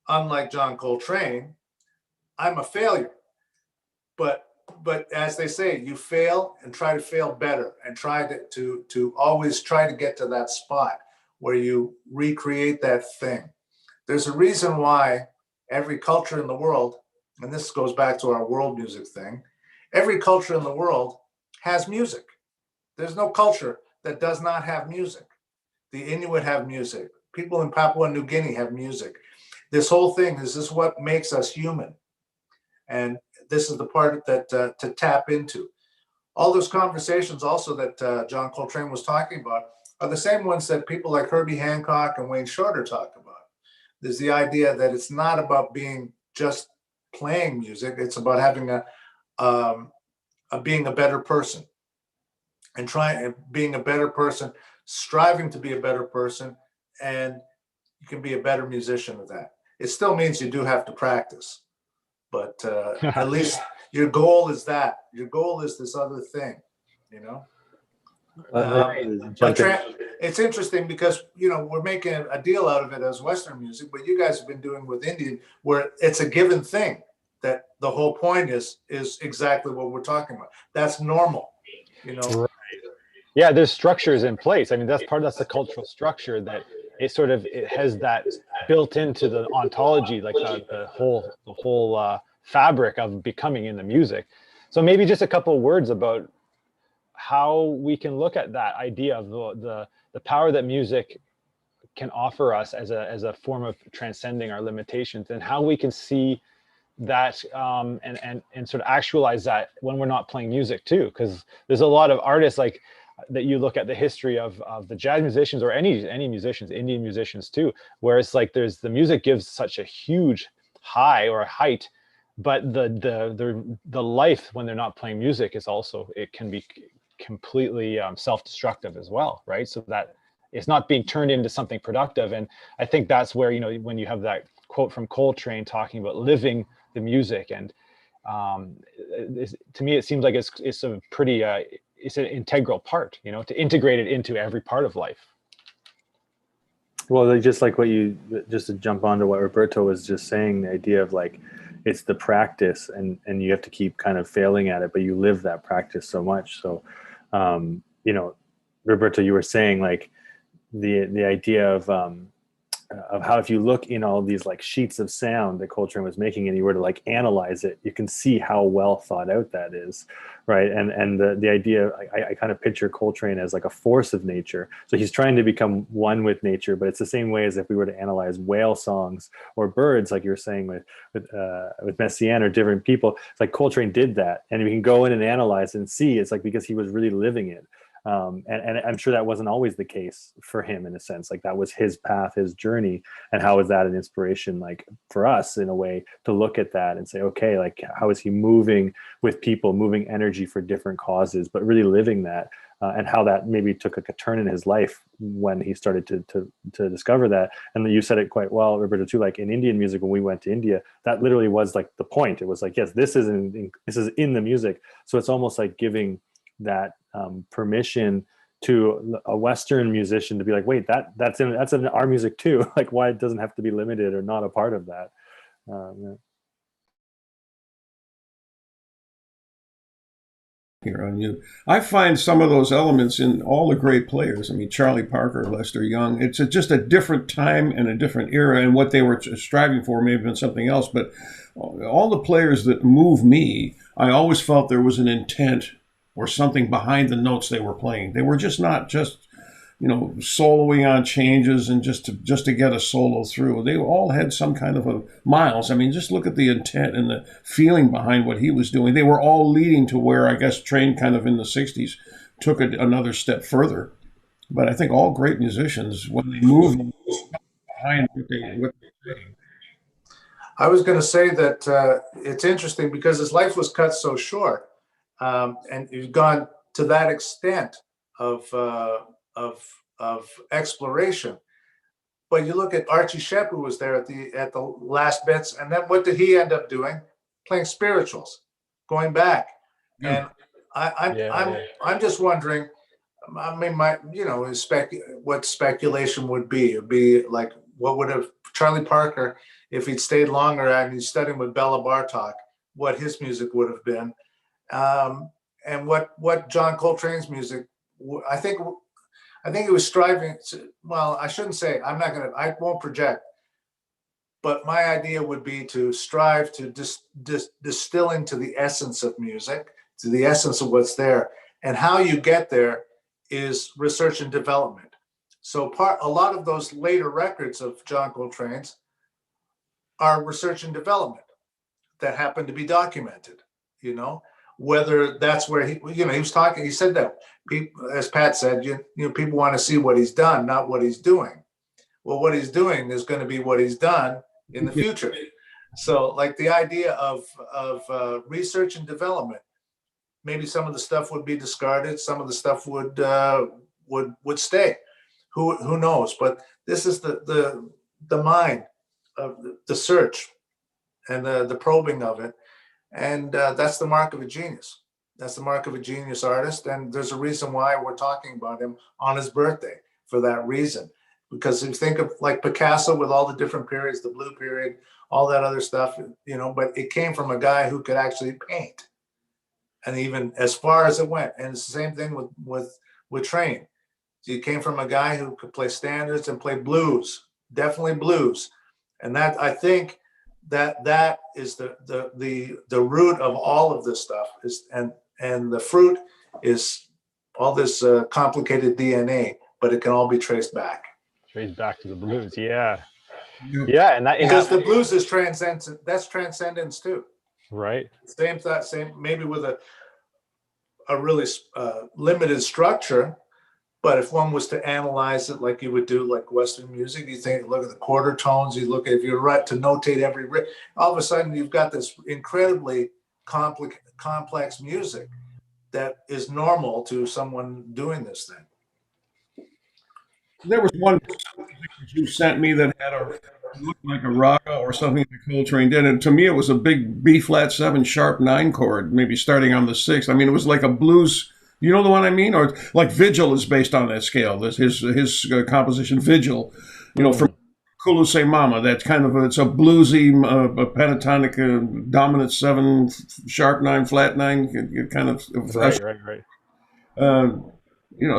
unlike John Coltrane, I'm a failure. But as they say, you fail and try to fail better and try to always try to get to that spot where you recreate that thing. There's a reason why every culture in the world, and this goes back to our world music thing, every culture in the world has music. There's no culture that does not have music. The Inuit have music. People in Papua New Guinea have music. This whole thing is what makes us human. And this is the part that to tap into. all those conversations also that John Coltrane was talking about are the same ones that people like Herbie Hancock and Wayne Shorter talk about. There's the idea that it's not about being just playing music. It's about having being a better person and being a better person, striving to be a better person, and you can be a better musician with that. It still means you do have to practice, but at least your goal is that. Your goal is this other thing, you know? It's interesting because, you know, we're making a deal out of it as Western music, but you guys have been doing with Indian, where it's a given thing, that the whole point is exactly what we're talking about. That's normal, you know? Right. Yeah, there's structures in place. I mean, that's the cultural structure, that it has that built into the ontology, like the whole fabric of becoming in the music. So maybe just a couple of words about how we can look at that idea of the power that music can offer us as a form of transcending our limitations, and how we can see that and sort of actualize that when we're not playing music too. Because there's a lot of artists like that, you look at the history of the jazz musicians, or any musicians, Indian musicians too, where it's like the music gives such a huge high or a height, but the life when they're not playing music is also, it can be completely self-destructive as well, right? So that it's not being turned into something productive. And I think that's where, you know, when you have that quote from Coltrane talking about living the music, and to me it seems like it's a pretty it's an integral part, you know, to integrate it into every part of life. Well, just like just to jump onto what Roberto was just saying, the idea of like, it's the practice, and you have to keep kind of failing at it, but you live that practice so much. So, you know, Roberto, you were saying like the idea of how if you look in all these like sheets of sound that Coltrane was making, and you were to like analyze it, you can see how well thought out that is, right? And the idea, I kind of picture Coltrane as like a force of nature. So he's trying to become one with nature, but it's the same way as if we were to analyze whale songs or birds, like you were saying with Messiaen or different people. It's like Coltrane did that, and we can go in and analyze and see. It's like because he was really living it. And I'm sure that wasn't always the case for him, in a sense. Like that was his path, his journey. And how is that an inspiration, like for us in a way, to look at that and say, okay, like how is he moving with people, moving energy for different causes, but really living that, and how that maybe took like a turn in his life when he started to discover that. And you said it quite well, Roberto, too, like in Indian music, when we went to India, that literally was like the point. It was like, yes, this is in the music. So it's almost like giving that permission to a Western musician to be like, wait, that's in our music too. Like, why it doesn't have to be limited or not a part of that. Yeah. Here on you, I find some of those elements in all the great players. I mean, Charlie Parker, Lester Young. It's just a different time and a different era, and what they were striving for may have been something else. But all the players that move me, I always felt there was an intent or something behind the notes they were playing. They were just not just, you know, soloing on changes and just to get a solo through. They all had some kind of a Miles. I mean, just look at the intent and the feeling behind what he was doing. They were all leading to where I guess Train kind of in the 60s took another step further. But I think all great musicians, when they move behind what they're saying. I was going to say that it's interesting because his life was cut so short. And you've gone to that extent of exploration, but you look at Archie Shepp, who was there at the last bits, and then what did he end up doing? Playing spirituals, going back. Yeah. And I'm just wondering. I mean, what speculation would be? It'd be like, what would have Charlie Parker, if he'd stayed longer and he's studying with Bela Bartok, what his music would have been. And what John Coltrane's music, I think he was striving to, well, I shouldn't say, I won't project, but my idea would be to strive to distill into the essence of music, to the essence of what's there. And how you get there is research and development. So a lot of those later records of John Coltrane's are research and development that happen to be documented, you know? whether that's where he was talking. He said that people, as Pat said, people want to see what he's done, not what he's doing. Well, what he's doing is going to be what he's done in the future. So, like the idea of research and development, maybe some of the stuff would be discarded, some of the stuff would stay. Who knows? But this is the mind of the search and the probing of it, and that's the mark of a genius. That's the mark of a genius artist, and there's a reason why we're talking about him on his birthday for that reason. Because if you think of like Picasso with all the different periods, the blue period, all that other stuff, but it came from a guy who could actually paint, and even as far as it went. And it's the same thing with Train. It came from a guy who could play standards and play blues, definitely blues, and that I think that is the root of all of this stuff is, and the fruit is all this complicated DNA, but it can all be traced back. Traced back to the blues, yeah, and that because the blues is transcendence. That's transcendence too, right? Same thought, same maybe with a really limited structure. But if one was to analyze it like you would do like Western music, you look at the quarter tones, you look at, if you're right to notate every riff, all of a sudden you've got this incredibly complex music that is normal to someone doing this thing. There was one you sent me that had looked like a raga or something that Coltrane did, and to me it was a big B flat 7 sharp 9 chord, maybe starting on the 6th. I mean, it was like a blues. You know the one I mean? Or like Vigil is based on that scale. His composition Vigil, from Kulu Se Mama. That's kind of it's a bluesy, pentatonic, dominant 7, sharp 9, flat 9, kind of. Right.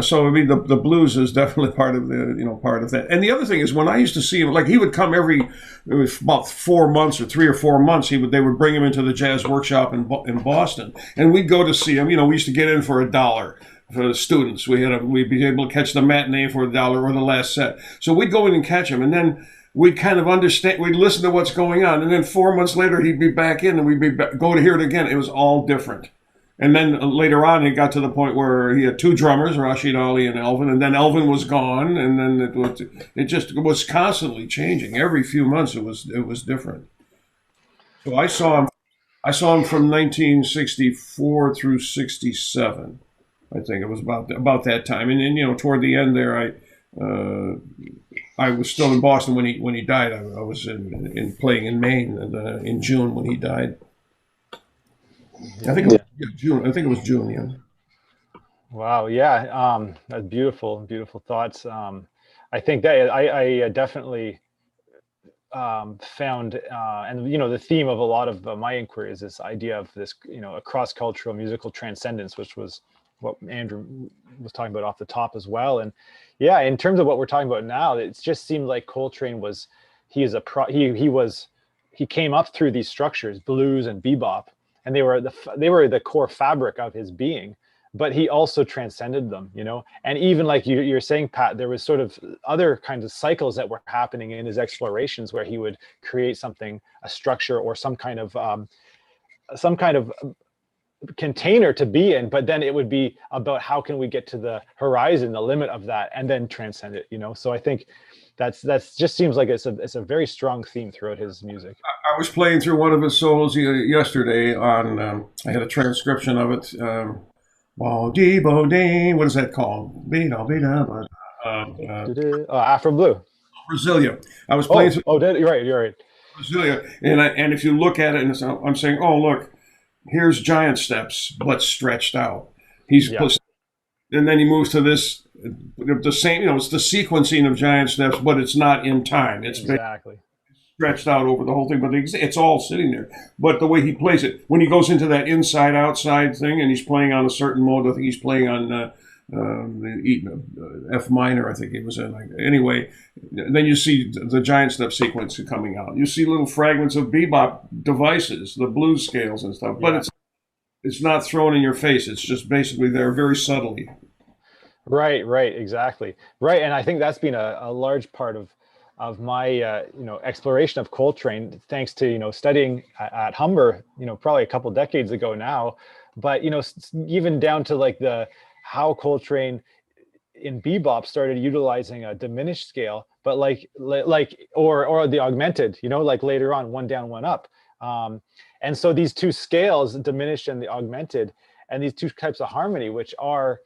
So I mean, the blues is definitely part of that. And the other thing is, when I used to see him, like he would come about 4 months or 3 or 4 months. They would bring him into the jazz workshop in Boston, and we'd go to see him. We used to get in for $1 for the students. We'd be able to catch the matinee for $1 or the last set. So we'd go in and catch him, and then we'd kind of understand. We'd listen to what's going on, and then 4 months later he'd be back in, and we'd go to hear it again. It was all different. And then later on, it got to the point where he had 2 drummers, Rashid Ali and Elvin, and then Elvin was gone, and then it was constantly changing. Every few months, it was different. So I saw him from 1964 through 67. I think it was about that time, and then toward the end there, I was still in Boston when he died. I was in playing in Maine in June when he died. I think it was June. Yeah. Wow. Yeah. That's beautiful thoughts. I think that I definitely found, and the theme of a lot of my inquiry is this idea of this, a cross-cultural musical transcendence, which was what Andrew was talking about off the top as well. And yeah, in terms of what we're talking about now, it just seemed like Coltrane he came up through these structures, blues and bebop. And they were the core fabric of his being, but he also transcended them, And even like you're saying, Pat, there was sort of other kinds of cycles that were happening in his explorations where he would create something, a structure or some kind of container to be in, but then it would be about how can we get to the horizon, the limit of that, and then transcend it, So I think that's just seems like it's a very strong theme throughout his music. I was playing through one of his solos yesterday on. I had a transcription of it. What is that called? Afro Blue. Brasilia. I was playing. You're right. Brasilia, and if you look at it, and I'm saying, oh look, here's giant steps, but stretched out. And then he moves to this. The same, it's the sequencing of giant steps, but it's not in time. It's exactly stretched out over the whole thing, but it's all sitting there. But the way he plays it, when he goes into that inside-outside thing, and he's playing on a certain mode, I think he's playing on F minor, I think it was in. Anyway, then you see the giant step sequence coming out. You see little fragments of bebop devices, the blues scales and stuff, but it's not thrown in your face. It's just basically there very subtly. Right, exactly. Right, and I think that's been a large part of my exploration of Coltrane, thanks to studying at Humber, probably a couple decades ago now, but even down to like how Coltrane in bebop started utilizing a diminished scale, but or the augmented, like later on, one down, one up. And so these two scales, diminished and the augmented, and these two types of harmony, which are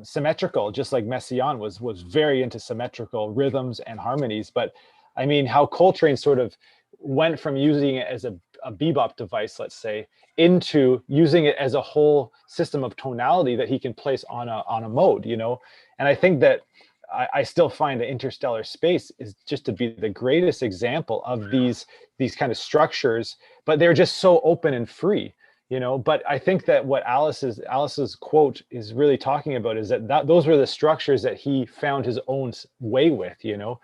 symmetrical, just like Messiaen was very into symmetrical rhythms and harmonies. But I mean, how Coltrane sort of went from using it as a bebop device, let's say, into using it as a whole system of tonality that he can place on a mode, And I think that I still find the Interstellar Space is just to be the greatest example of these kind of structures, but they're just so open and free, But I think that what Alice's quote is really talking about is that those were the structures that he found his own way with, And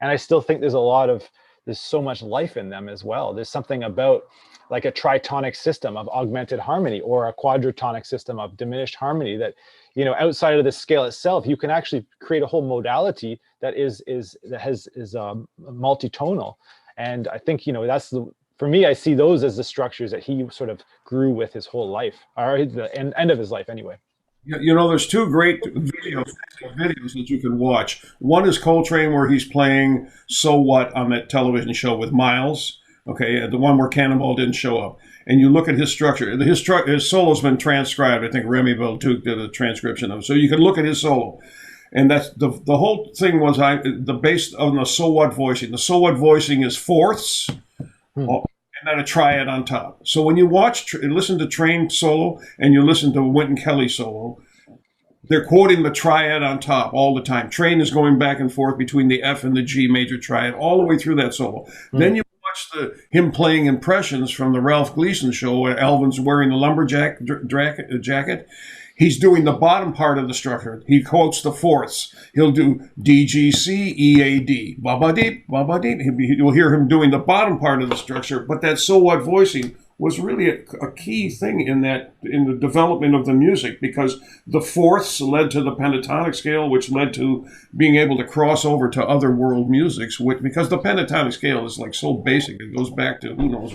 I still think there's so much life in them as well. There's something about like a tritonic system of augmented harmony or a quadratonic system of diminished harmony that, outside of the scale itself, you can actually create a whole modality that is multitonal. And I think, for me, I see those as the structures that he sort of grew with his whole life, or the end of his life anyway. There's two great videos that you can watch. One is Coltrane, where he's playing So What on that television show with Miles. Okay, the one where Cannonball didn't show up. And you look at his structure. His solo's been transcribed. I think Remy Beltuc did a transcription of it. So you can look at his solo. And that's the whole thing was the base on the So What voicing. The So What voicing is fourths. And then a triad on top. So when you listen to Train solo and you listen to Wynton Kelly solo, they're quoting the triad on top all the time. Train is going back and forth between the F and the G major triad all the way through that solo. Then you watch him playing impressions from the Ralph Gleason show where Alvin's wearing the lumberjack jacket. He's doing the bottom part of the structure. He quotes the fourths. He'll do D, G, C, E, A, D. Ba-ba-deep, ba-ba-deep. You'll hear him doing the bottom part of the structure. But that so what voicing was really a key thing in the development of the music, because the fourths led to the pentatonic scale, which led to being able to cross over to other world musics, because the pentatonic scale is like so basic. It goes back to who knows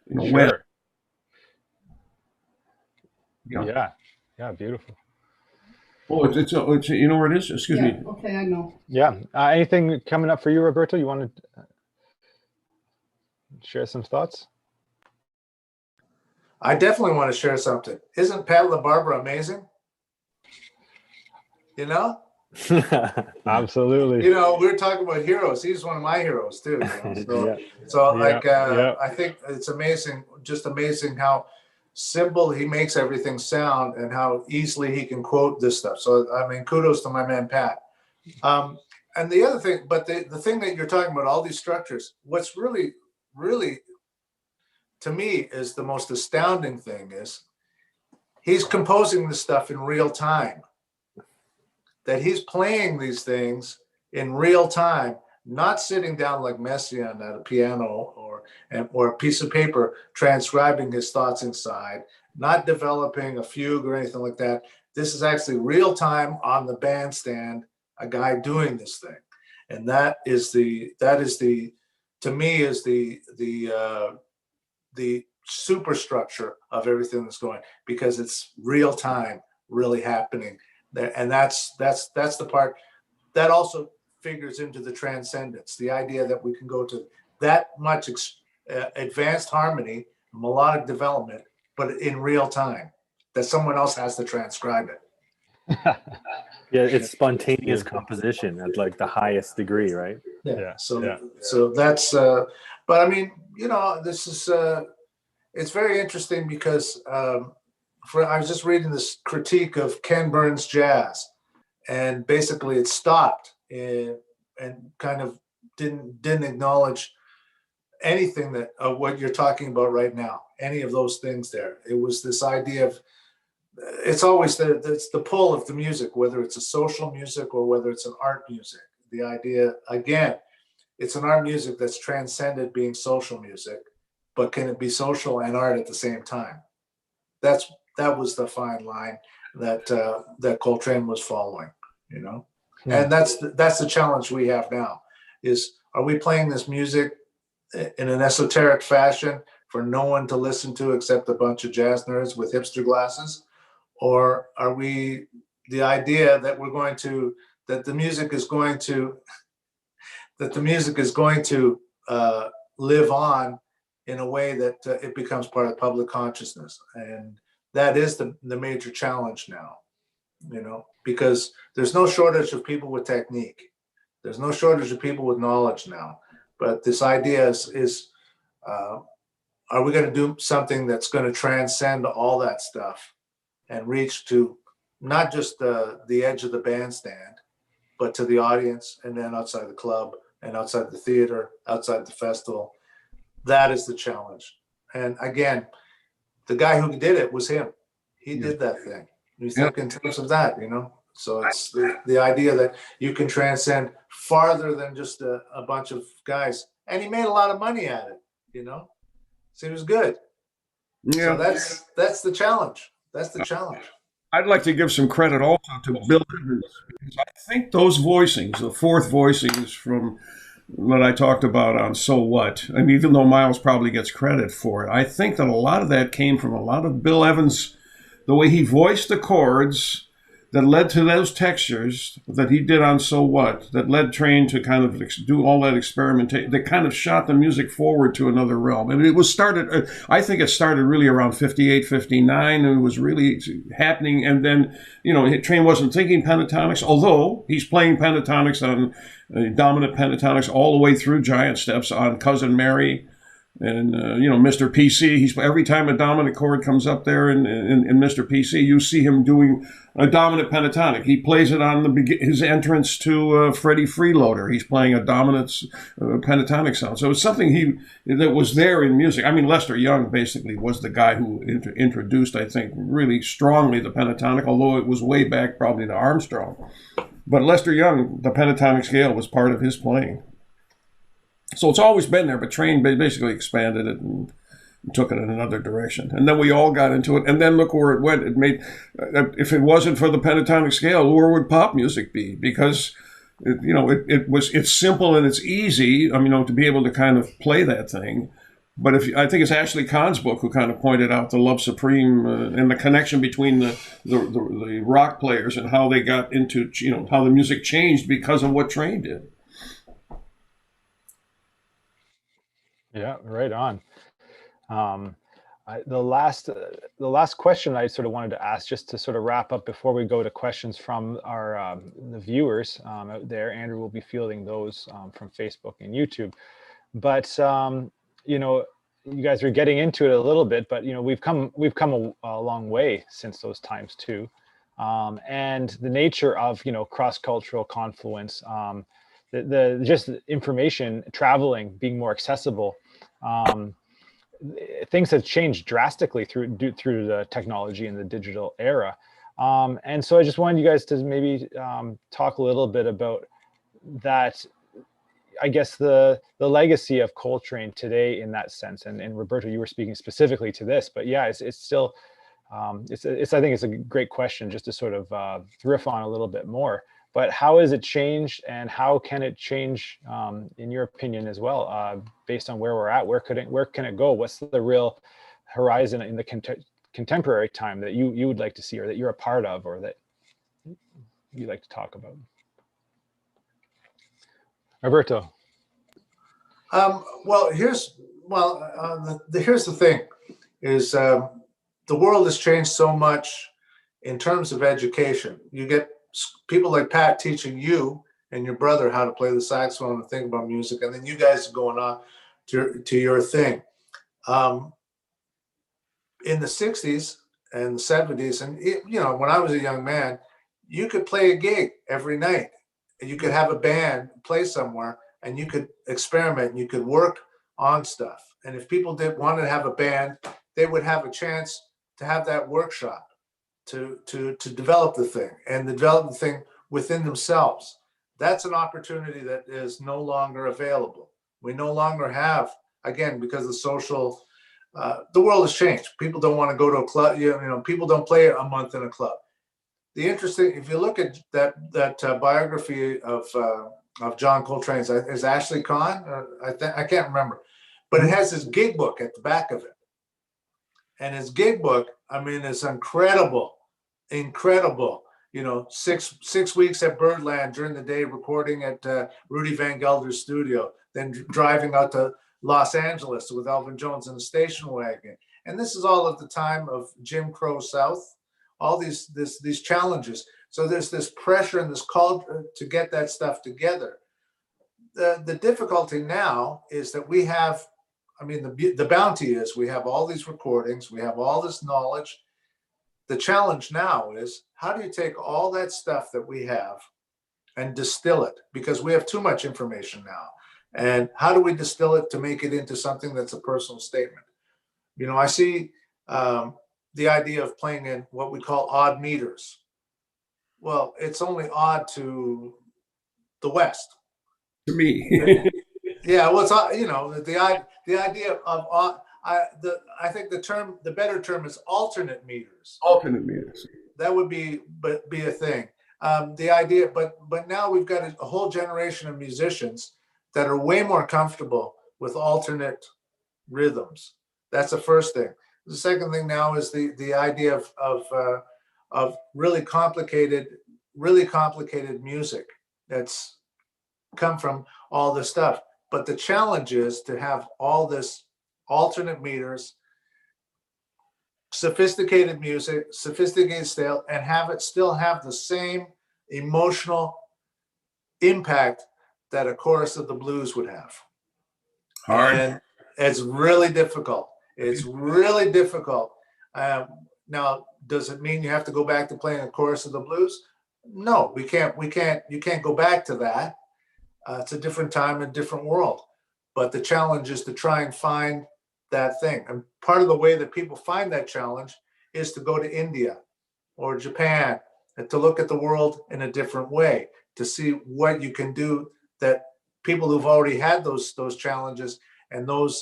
when. Yeah. Yeah, beautiful. Oh, it's you know where it is? Excuse me. Okay, I know. Yeah. Anything coming up for you, Roberto? You want to share some thoughts? I definitely want to share something. Isn't Pat LaBarbera amazing? Absolutely. We're talking about heroes. He's one of my heroes too. I think it's amazing, just amazing how simple he makes everything sound and how easily he can quote this stuff. So, I mean, kudos to my man, Pat. And the other thing, but the thing that you're talking about, all these structures, what's really, really, to me, is the most astounding thing is he's composing this stuff in real time. That he's playing these things in real time, not sitting down like Messiaen at a piano or a piece of paper transcribing his thoughts inside, not developing a fugue or anything like that. This is actually real time on the bandstand, a guy doing this thing. And that is the to me is the superstructure of everything that's going, because it's real time really happening there. And that's the part that also figures into the transcendence, the idea that we can go to that much advanced harmony, melodic development, but in real time, that someone else has to transcribe it. Yeah, it's spontaneous composition at like the highest degree, right? Yeah. So that's, but I mean, this is, it's very interesting because I was just reading this critique of Ken Burns' jazz, and basically it stopped and kind of didn't acknowledge anything that what you're talking about right now, any of those things there. It was this idea of, it's always it's the pull of the music, whether it's a social music or whether it's an art music. The idea, again, it's an art music that's transcended being social music, but can it be social and art at the same time? That was the fine line that Coltrane was following, and that's the challenge we have now. is, are we playing this music in an esoteric fashion for no one to listen to except a bunch of jazz nerds with hipster glasses? Or are we the idea that we're going to, that the music is going to, live on in a way that it becomes part of public consciousness? And that is the major challenge now, because there's no shortage of people with technique. There's no shortage of people with knowledge now. But this idea is are we going to do something that's going to transcend all that stuff and reach to not just the edge of the bandstand, but to the audience, and then outside the club and outside the theater, outside the festival? That is the challenge. And again, the guy who did it was him. He did that thing. You think in terms of that, So it's the idea that you can transcend farther than just a bunch of guys. And he made a lot of money at it, So he was good. Yeah. So that's the challenge. That's the challenge. I'd like to give some credit also to Bill Evans, because I think those voicings, the fourth voicings from what I talked about on So What, and even though Miles probably gets credit for it, I think that a lot of that came from a lot of Bill Evans, the way he voiced the chords that led to those textures that he did on So What, that led Train to kind of do all that experimentation, that kind of shot the music forward to another realm. I mean, it was started, I think it started really around 58, 59, and it was really happening. And then, Train wasn't thinking pentatonics, although he's playing pentatonics on dominant pentatonics all the way through giant steps on Cousin Mary. And, Mr. PC, every time a dominant chord comes up there in Mr. PC, you see him doing a dominant pentatonic. He plays it on his entrance to Freddie Freeloader. He's playing a dominant pentatonic sound. So it's something that was there in music. I mean, Lester Young basically was the guy who introduced, I think, really strongly the pentatonic, although it was way back probably to Armstrong. But Lester Young, the pentatonic scale was part of his playing. So it's always been there, but Train basically expanded it and took it in another direction. And then we all got into it. And then look where it went. It made, if it wasn't for the pentatonic scale, where would pop music be? Because, it's simple and it's easy, to be able to kind of play that thing. But I think it's Ashley Kahn's book who kind of pointed out the Love Supreme and the connection between the rock players and how they got into, how the music changed because of what Train did. Yeah, right on. The last question I sort of wanted to ask, just to sort of wrap up before we go to questions from our the viewers out there. Andrew will be fielding those from Facebook and YouTube. But you guys are getting into it a little bit, but we've come a long way since those times too, and the nature of cross-cultural confluence. The just information traveling, being more accessible, things have changed drastically through the technology and the digital era. And so I just wanted you guys to maybe talk a little bit about that, I guess the legacy of Coltrane today in that sense. And Roberto, you were speaking specifically to this, but yeah, it's still, I think it's a great question just to sort of riff on a little bit more. But how has it changed, and how can it change, in your opinion, as well, based on where we're at? Where can it go? What's the real horizon in the contemporary time that you would like to see, or that you're a part of, or that you'd like to talk about? Roberto. Here's the thing: is the world has changed so much in terms of education. You get people like Pat teaching you and your brother how to play the saxophone and think about music, and then you guys are going on to your thing. In the 60s and the 70s, and when I was a young man, you could play a gig every night. You could have a band play somewhere, and you could experiment, and you could work on stuff. And if people did want to have a band, they would have a chance to have that workshop to develop the thing, and develop the thing within themselves. That's an opportunity that is no longer available. We no longer have, again, because the social, the world has changed. People don't want to go to a club. People don't play a month in a club. The interesting, if you look at that biography of of John Coltrane's. Is Ashley Kahn? I can't remember, but it has his gig book at the back of it, and his gig book, I mean, is incredible, incredible. You know, six weeks at Birdland during the day, recording at Rudy Van Gelder's studio, then driving out to Los Angeles with Elvin Jones in the station wagon. And this is all at the time of Jim Crow South, all these challenges. So there's this pressure and this call to get that stuff together. The difficulty now is that we have, I mean, the bounty is we have all these recordings, we have all this knowledge. The challenge now is, how do you take all that stuff that we have and distill it? Because we have too much information now. And how do we distill it to make it into something that's a personal statement? You know, I see the idea of playing in what we call odd meters. Well, it's only odd to the West. To me. Yeah, well, it's, you know, the idea of odd, I think the better term is alternate meters. Alternate meters. That would be a thing. The idea, but now we've got a whole generation of musicians that are way more comfortable with alternate rhythms. That's the first thing. The second thing now is the idea of really complicated music that's come from all this stuff. But the challenge is to have all this alternate meters, sophisticated music, sophisticated style, and have it still have the same emotional impact that a chorus of the blues would have. Hard. And it's really difficult. It's really difficult. Now, does it mean you have to go back to playing a chorus of the blues? No, we can't. You can't go back to that. It's a different time, a different world. But the challenge is to try and find that thing. And part of the way that people find that challenge is to go to India or Japan and to look at the world in a different way, to see what you can do that people who've already had those challenges and those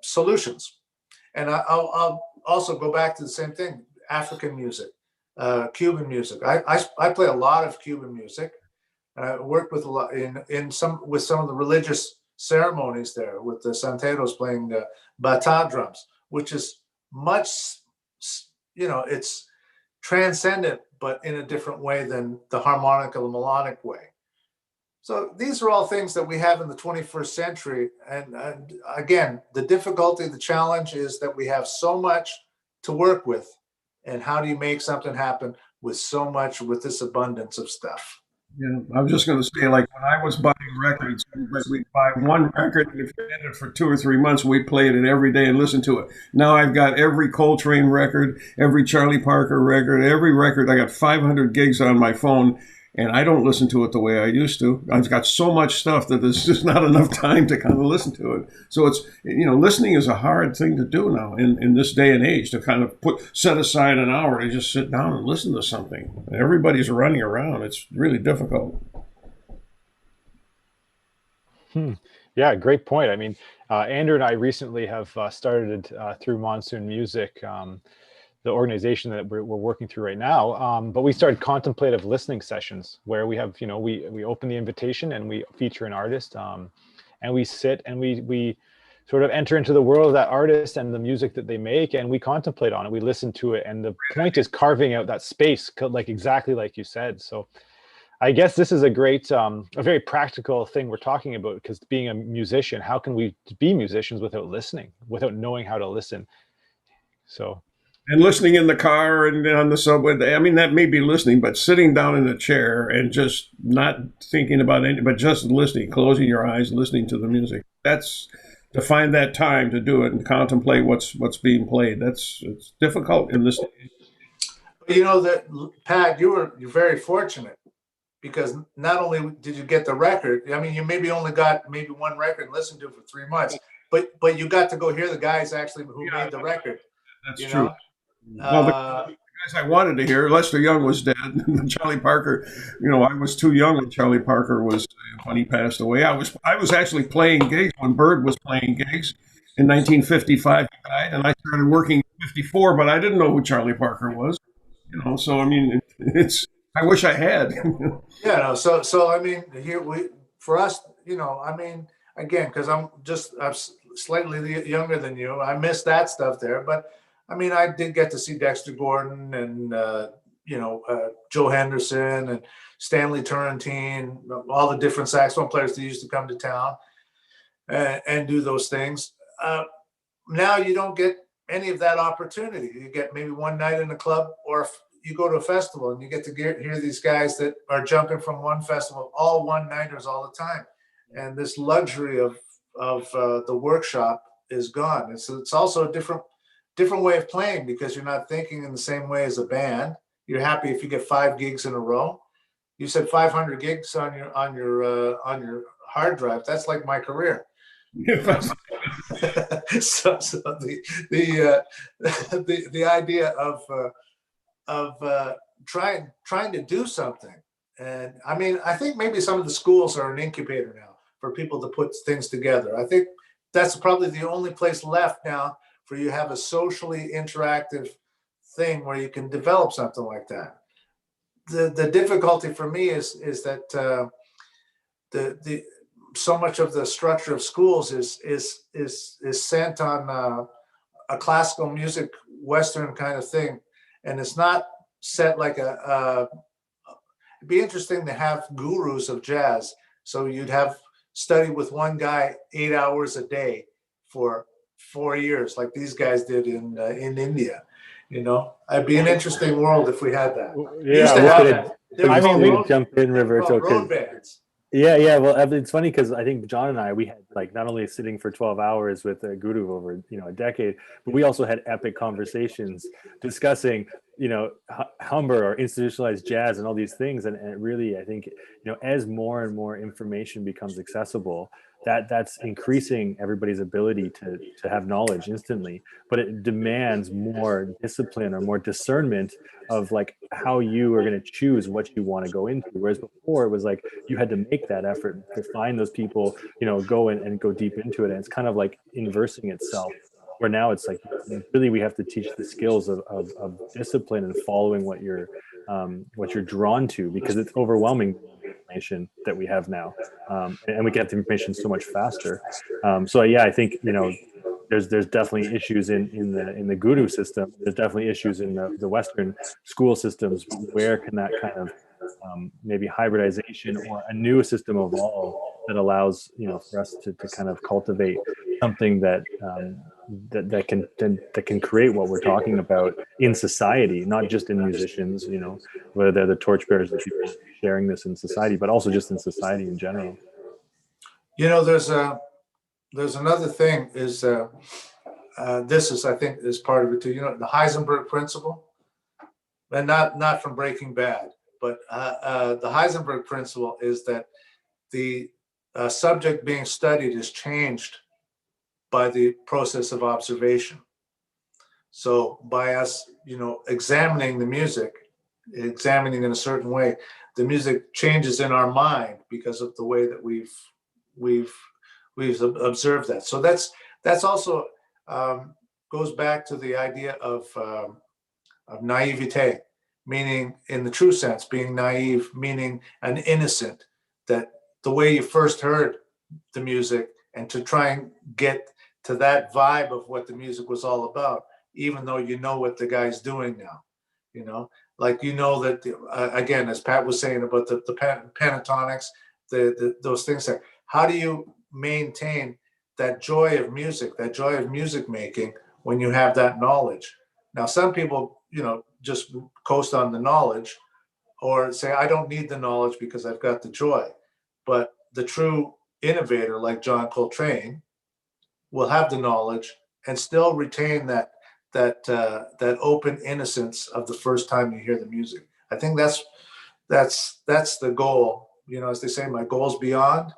solutions. And I'll also go back to the same thing: African music, Cuban music. I play a lot of Cuban music, and I worked with a lot with some of the religious ceremonies there, with the santeros playing the bata drums, which is much, you know, it's transcendent, but in a different way than the harmonic or the melodic way. So these are all things that we have in the 21st century. And again, the difficulty, the challenge is that we have so much to work with. And how do you make something happen with with this abundance of stuff? Yeah, I was just going to say, like, when I was buying records, we'd buy one record, and if we had it for 2 or 3 months, we played it every day and listened to it. Now I've got every Coltrane record, every Charlie Parker record, every record. I got 500 gigs on my phone, and I don't listen to it the way I used to. I've got so much stuff that there's just not enough time to kind of listen to it. So it's, you know, listening is a hard thing to do now in this day and age, to kind of set aside an hour to just sit down and listen to something. Everybody's running around. It's really difficult. Yeah, great point. I mean, Andrew and I recently have started through Monsoon Music, the organization that we're working through right now. But we started contemplative listening sessions where we have, you know, we open the invitation and we feature an artist, and we sit and we sort of enter into the world of that artist and the music that they make, and we contemplate on it. We listen to it, and the point is carving out that space, like exactly like you said. So I guess this is a great, a very practical thing we're talking about, because being a musician, how can we be musicians without listening, without knowing how to listen? So. And listening in the car and on the subway, I mean, that may be listening, but sitting down in a chair and just not thinking about anything, but just listening, closing your eyes, listening to the music. That's, to find that time to do it and contemplate what's being played. It's difficult in this. You know that, Pat, you're very fortunate, because not only did you get the record, I mean, you maybe only got one record and listened to it for 3 months, but you got to go hear the guys actually who made the record. That's true. Well, the guys I wanted to hear, Lester Young was dead. Charlie Parker, you know, I was too young when Charlie Parker when he passed away. I was actually playing gigs when Bird was playing gigs. In 1955, he died, and I started working in 54, but I didn't know who Charlie Parker was. You know, so I mean, it's I wish I had. Yeah, no, so I mean, here for us, I mean, again, because I'm slightly younger than you, I missed that stuff there. But I mean, I did get to see Dexter Gordon and Joe Henderson and Stanley Turrentine, all the different saxophone players that used to come to town and do those things. Now you don't get any of that opportunity. You get maybe one night in a club, or if you go to a festival and you get to hear these guys that are jumping from one festival, all one-nighters all the time. And this luxury of the workshop is gone. It's also a different way of playing, because you're not thinking in the same way as a band. You're happy if you get 5 gigs in a row. You said 500 gigs on your hard drive. That's like my career. So the idea of trying to do something, and I mean, I think maybe some of the schools are an incubator now for people to put things together. I think that's probably the only place left now for you to have a socially interactive thing where you can develop something like that. The difficulty for me is that the so much of the structure of schools is sent on a classical music Western kind of thing, and it's not set like it'd be interesting to have gurus of jazz. So you'd have study with one guy 8 hours a day for 4 years, like these guys did in India. It'd be an interesting world if we had that. We used to have that. I mean, we jump in, Roberto. Road bands. Yeah. Well, it's funny because I think John and I, we had like not only sitting for 12 hours with a guru over, a decade, but we also had epic conversations discussing, Humber or institutionalized jazz and all these things. And it really, I think, as more and more information becomes accessible, that's increasing everybody's ability to have knowledge instantly, but it demands more discipline or more discernment of like how you are going to choose what you want to go into. Whereas before it was like you had to make that effort to find those people, go in and go deep into it. And it's kind of like inversing itself, where now it's like really we have to teach the skills of discipline and following what you're drawn to, because it's overwhelming information that we have now, and we get the information so much faster. So yeah, I think there's definitely issues in the guru system. There's definitely issues in the Western school systems. Where can that kind of maybe hybridization or a new system evolve that allows for us to kind of cultivate something that can create what we're talking about in society, not just in musicians, whether they're the torchbearers of people sharing this in society, but also just in society in general. There's another thing is this is, I think, is part of it too. The Heisenberg principle, and not from Breaking Bad, but the Heisenberg principle is that the subject being studied is changed by the process of observation. So by us, examining the music, examining in a certain way, the music changes in our mind because of the way that we've observed that. So that's also goes back to the idea of naivete, meaning in the true sense, being naive, meaning an innocent, that the way you first heard the music, and to try and get to that vibe of what the music was all about, even though what the guy's doing now, like that again, as Pat was saying about the pentatonics, those things there. How do you maintain that joy of music, that joy of music making, when you have that knowledge? Now, some people, just coast on the knowledge, or say, I don't need the knowledge because I've got the joy. But the true innovator, like John Coltrane, will have the knowledge and still retain that open innocence of the first time you hear the music. I think that's the goal. As they say, my goal's beyond.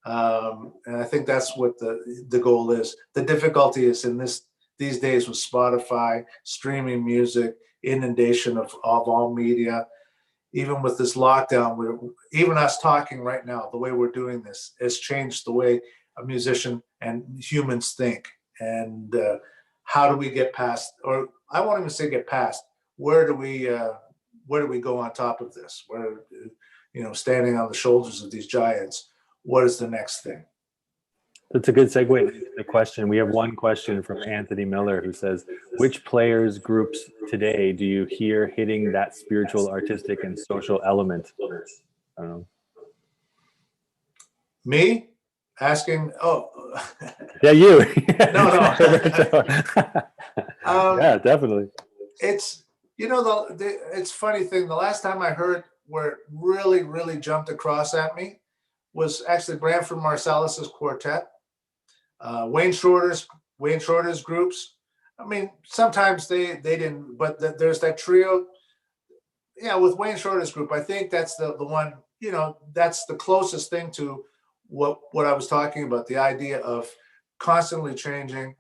And I think that's what the goal is. The difficulty is in these days with Spotify, streaming music, inundation of all media, even with this lockdown, even us talking right now, the way we're doing this has changed the way a musician and humans think. And how do we get past, or I won't even say get past, where do we where do we go on top of this? Standing on the shoulders of these giants, what is the next thing? That's a good segue into the question. We have one question from Anthony Miller who says, which players groups today do you hear hitting that spiritual, artistic, and social element? I don't know. Me? Asking, Yeah, you. No. Yeah, definitely. It's, it's funny thing. The last time I heard where it really, really jumped across at me was actually Branford Marsalis's quartet. Wayne Shorter's groups. I mean, sometimes they didn't, but there's that trio. Yeah, with Wayne Shorter's group, I think that's the one, that's the closest thing to what I was talking about, the idea of constantly changing,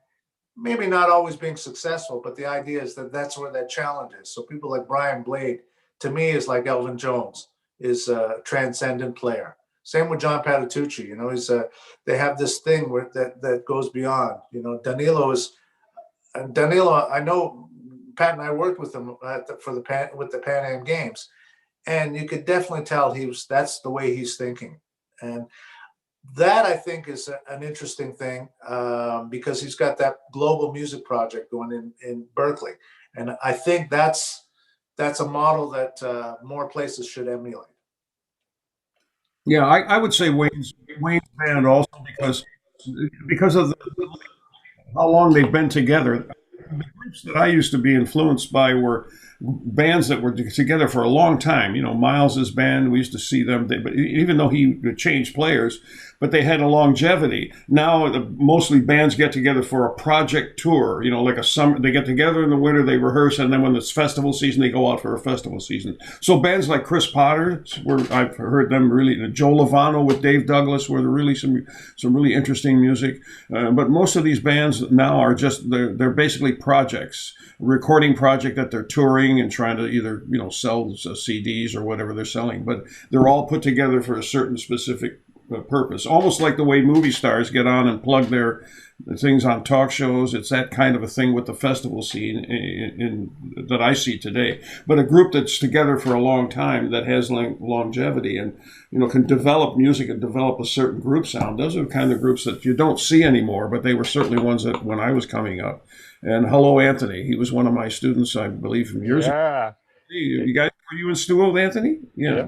maybe not always being successful, but the idea is that that's where that challenge is. So people like Brian Blade, to me, is like Elvin Jones, is a transcendent player. Same with John Patitucci, they have this thing where that goes beyond. Danilo, I know Pat and I worked with him with the Pan Am Games, and you could definitely tell that's the way he's thinking. And that, I think, is an interesting thing because he's got that global music project going in Berkeley. And I think that's a model that more places should emulate. Yeah, I would say Wayne's band also because of how long they've been together. The groups that I used to be influenced by were bands that were together for a long time. Miles's band, we used to see them, but even though he changed players, but they had a longevity. Now, mostly bands get together for a project tour, like a summer. They get together in the winter, they rehearse, and then when it's festival season, they go out for a festival season. So bands like Chris Potter, I've heard them really, Joe Lovano with Dave Douglas, were really some really interesting music. But most of these bands now are they're basically projects, recording project that they're touring and trying to either, sell CDs or whatever they're selling. But they're all put together for a certain specific purpose, almost like the way movie stars get on and plug their things on talk shows. It's that kind of a thing with the festival scene that I see today. But a group that's together for a long time, that has longevity and can develop music and develop a certain group sound. Those are the kind of groups that you don't see anymore, but they were certainly ones that when I was coming up. And hello, Anthony. He was one of my students, I believe, from years ago. Hey, you guys, were you in school with Anthony? Yeah.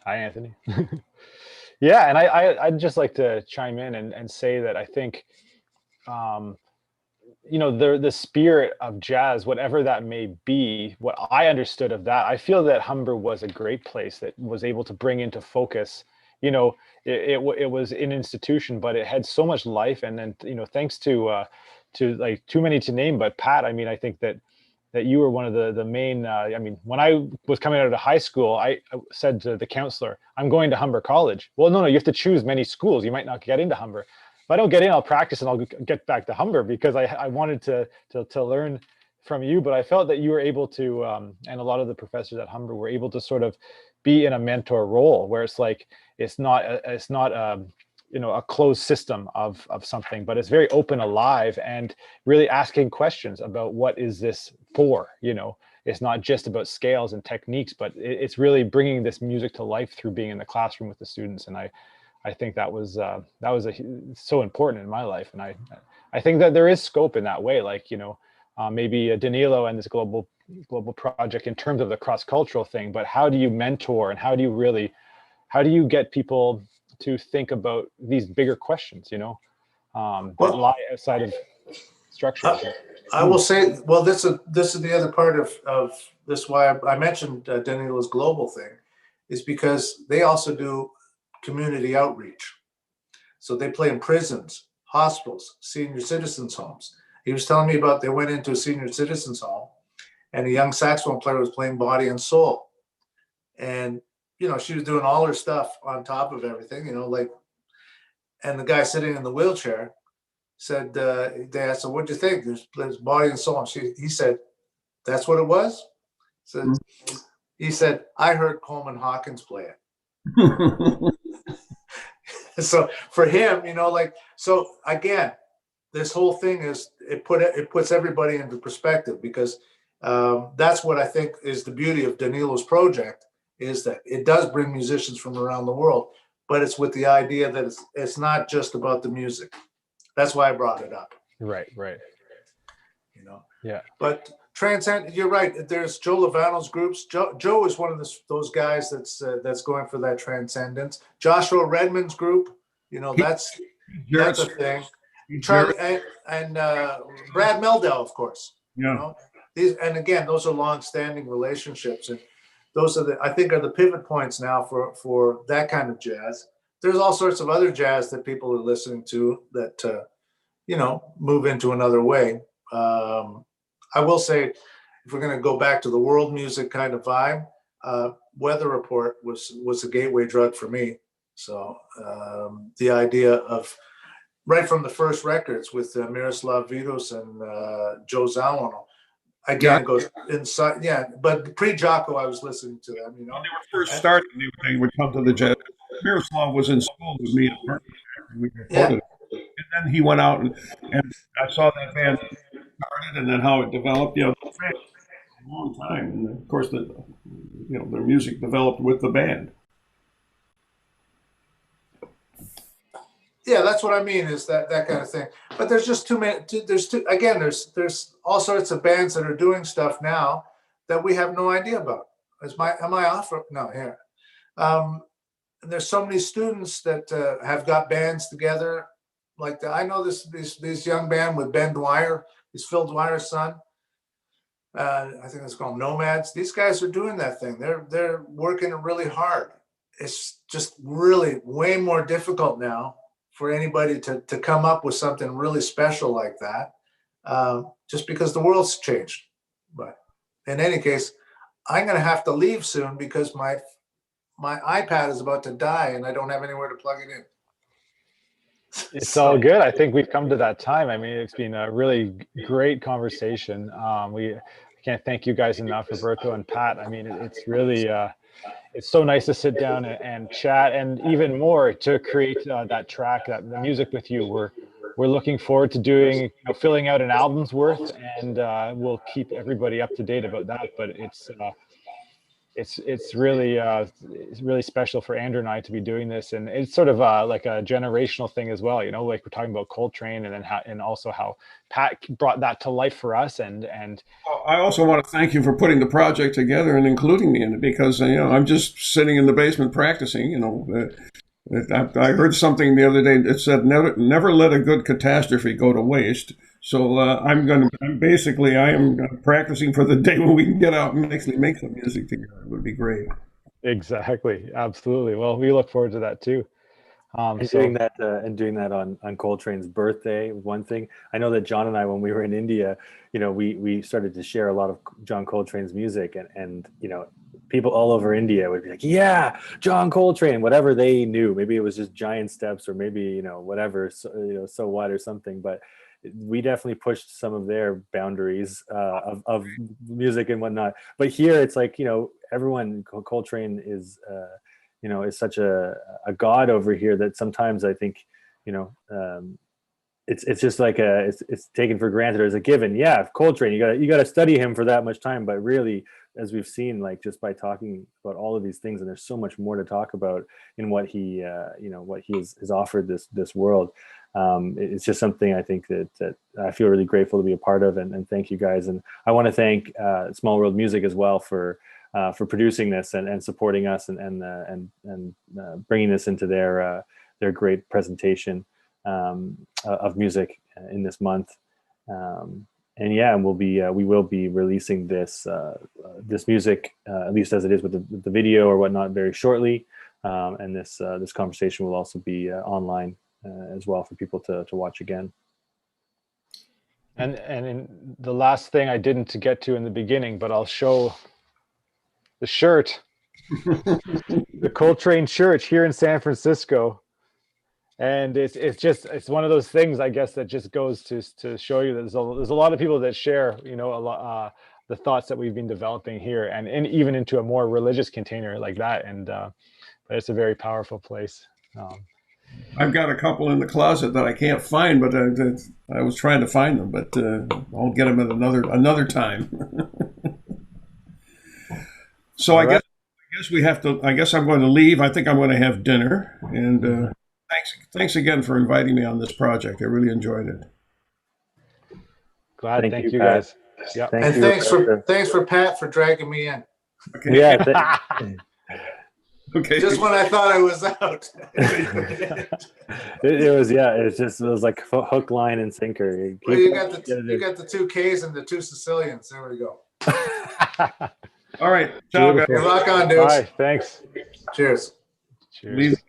Hi, Anthony. Yeah, and I'd just like to chime in and say that I think, the spirit of jazz, whatever that may be, what I understood of that, I feel that Humber was a great place that was able to bring into focus. It was an institution, but it had so much life, and then thanks to like too many to name, but Pat, I mean, I think that you were one of the main, when I was coming out of high school, I said to the counselor, I'm going to Humber College. Well, no, you have to choose many schools. You might not get into Humber. If I don't get in, I'll practice and I'll get back to Humber, because I wanted to learn from you. But I felt that you were able to, and a lot of the professors at Humber were able to sort of be in a mentor role, where it's like, it's not a closed system of something, but it's very open, alive, and really asking questions about what is this for. It's not just about scales and techniques, but it's really bringing this music to life through being in the classroom with the students. And I think that was so important in my life. And I think that there is scope in that way, like maybe Danilo and this global project in terms of the cross-cultural thing, but how do you mentor, and how do you get people to think about these bigger questions, that lie outside of structure. I will say, well, this is the other part of this, why I mentioned Danilo's global thing, is because they also do community outreach. So they play in prisons, hospitals, senior citizens' homes. He was telling me about, they went into a senior citizens' home, and a young saxophone player was playing Body and Soul. And she was doing all her stuff on top of everything, and the guy sitting in the wheelchair said, they asked him, what'd you think? There's Body and Soul. He said, that's what it was? He said, I heard Coleman Hawkins play it. So for him, so again, this whole thing is, it puts everybody into perspective, because That's what I think is the beauty of Danilo's project, is that it does bring musicians from around the world, but it's with the idea that it's not just about the music. That's why I brought it up. Right. You know. Yeah. But Transcend, you're right. There's Joe Lovano's groups. Joe is one of those guys that's going for that transcendence. Joshua Redmond's group, you know, that's a thing. Charlie and Brad Meldau, of course. Yeah. You know? Those are long-standing relationships, and those are I think are the pivot points now for that kind of jazz. There's all sorts of other jazz that people are listening to that move into another way. I will say, if we're going to go back to the world music kind of vibe, Weather Report was a gateway drug for me. So the idea of right from the first records with Miroslav Vidos and Joe Zawano, again, goes inside. Yeah, but pre-Jocko, I was listening to them. You know, when they were first starting, they would come to the jazz. Miroslav was in school with me at Berkeley. We recorded it. And then he went out and I saw that band started and then how it developed. You know, the band for a long time, and of course their music developed with the band. Yeah, that's what I mean, is that kind of thing. But there's just too many. There's all sorts of bands that are doing stuff now that we have no idea about. Am I off? No, here. And there's so many students that have got bands together. Like I know this young band with Ben Dwyer. He's Phil Dwyer's son. I think it's called Nomads. These guys are doing that thing. They're working really hard. It's just really way more difficult now for anybody to come up with something really special like that, just because the world's changed. But in any case, I'm going to have to leave soon because my iPad is about to die and I don't have anywhere to plug it in. It's all good. I think we've come to that time. I mean, it's been a really great conversation. I can't thank you guys enough, Roberto and Pat. I mean, it's really, it's so nice to sit down and chat, and even more to create that track, the music with you. We're looking forward to doing, filling out an album's worth, and we'll keep everybody up to date about that. But it's really special for Andrew and I to be doing this, and it's sort of like a generational thing as well. Like we're talking about Coltrane, and then also how Pat brought that to life for us. And I also want to thank you for putting the project together and including me in it, because I'm just sitting in the basement practicing. I heard something the other day that said never let a good catastrophe go to waste. So I am practicing for the day when we can get out and actually make some music together. It would be great. Exactly, absolutely. Well, we look forward to that too. Doing that on Coltrane's birthday. One thing I know that John and I, when we were in India, we started to share a lot of John Coltrane's music, and people all over India would be like, yeah, John Coltrane, whatever they knew. Maybe it was just Giant Steps, or maybe whatever, So What or something, but we definitely pushed some of their boundaries of music and whatnot. But here it's like, everyone, Coltrane is is such a god over here that sometimes I think it's just like it's taken for granted as a given. Yeah, Coltrane, you got to study him for that much time, but really, as we've seen, like just by talking about all of these things, and there's so much more to talk about in what he what he has offered this world. It's just something I think that I feel really grateful to be a part of, and thank you guys. And I want to thank Small World Music as well for producing this and supporting us and bringing this into their great presentation of music in this month. And yeah, we will be releasing this music, at least as it is with the video or whatnot, very shortly. And this conversation will also be online as well for people to watch again. And in the last thing I didn't get to in the beginning, but I'll show the shirt, the Coltrane shirt here in San Francisco. And it's one of those things, I guess, that just goes to show you that there's a lot of people that share, the thoughts that we've been developing here, and even into a more religious container like that. And but it's a very powerful place. I've got a couple in the closet that I can't find, but I was trying to find them, but I'll get them at another time. So I guess we have to. I guess I'm going to leave. I think I'm going to have dinner. And thanks again for inviting me on this project. I really enjoyed it. Glad. Thank you Pat. guys. Yeah. And thanks for Pat for dragging me in. Okay. Yeah. Okay. Just when I thought I was out. It was like hook, line, and sinker. Well, you got the two K's and the two Sicilians. There we go. All right. Ciao, guys. Rock on, dudes. Bye. Thanks. Cheers. Cheers. Leave.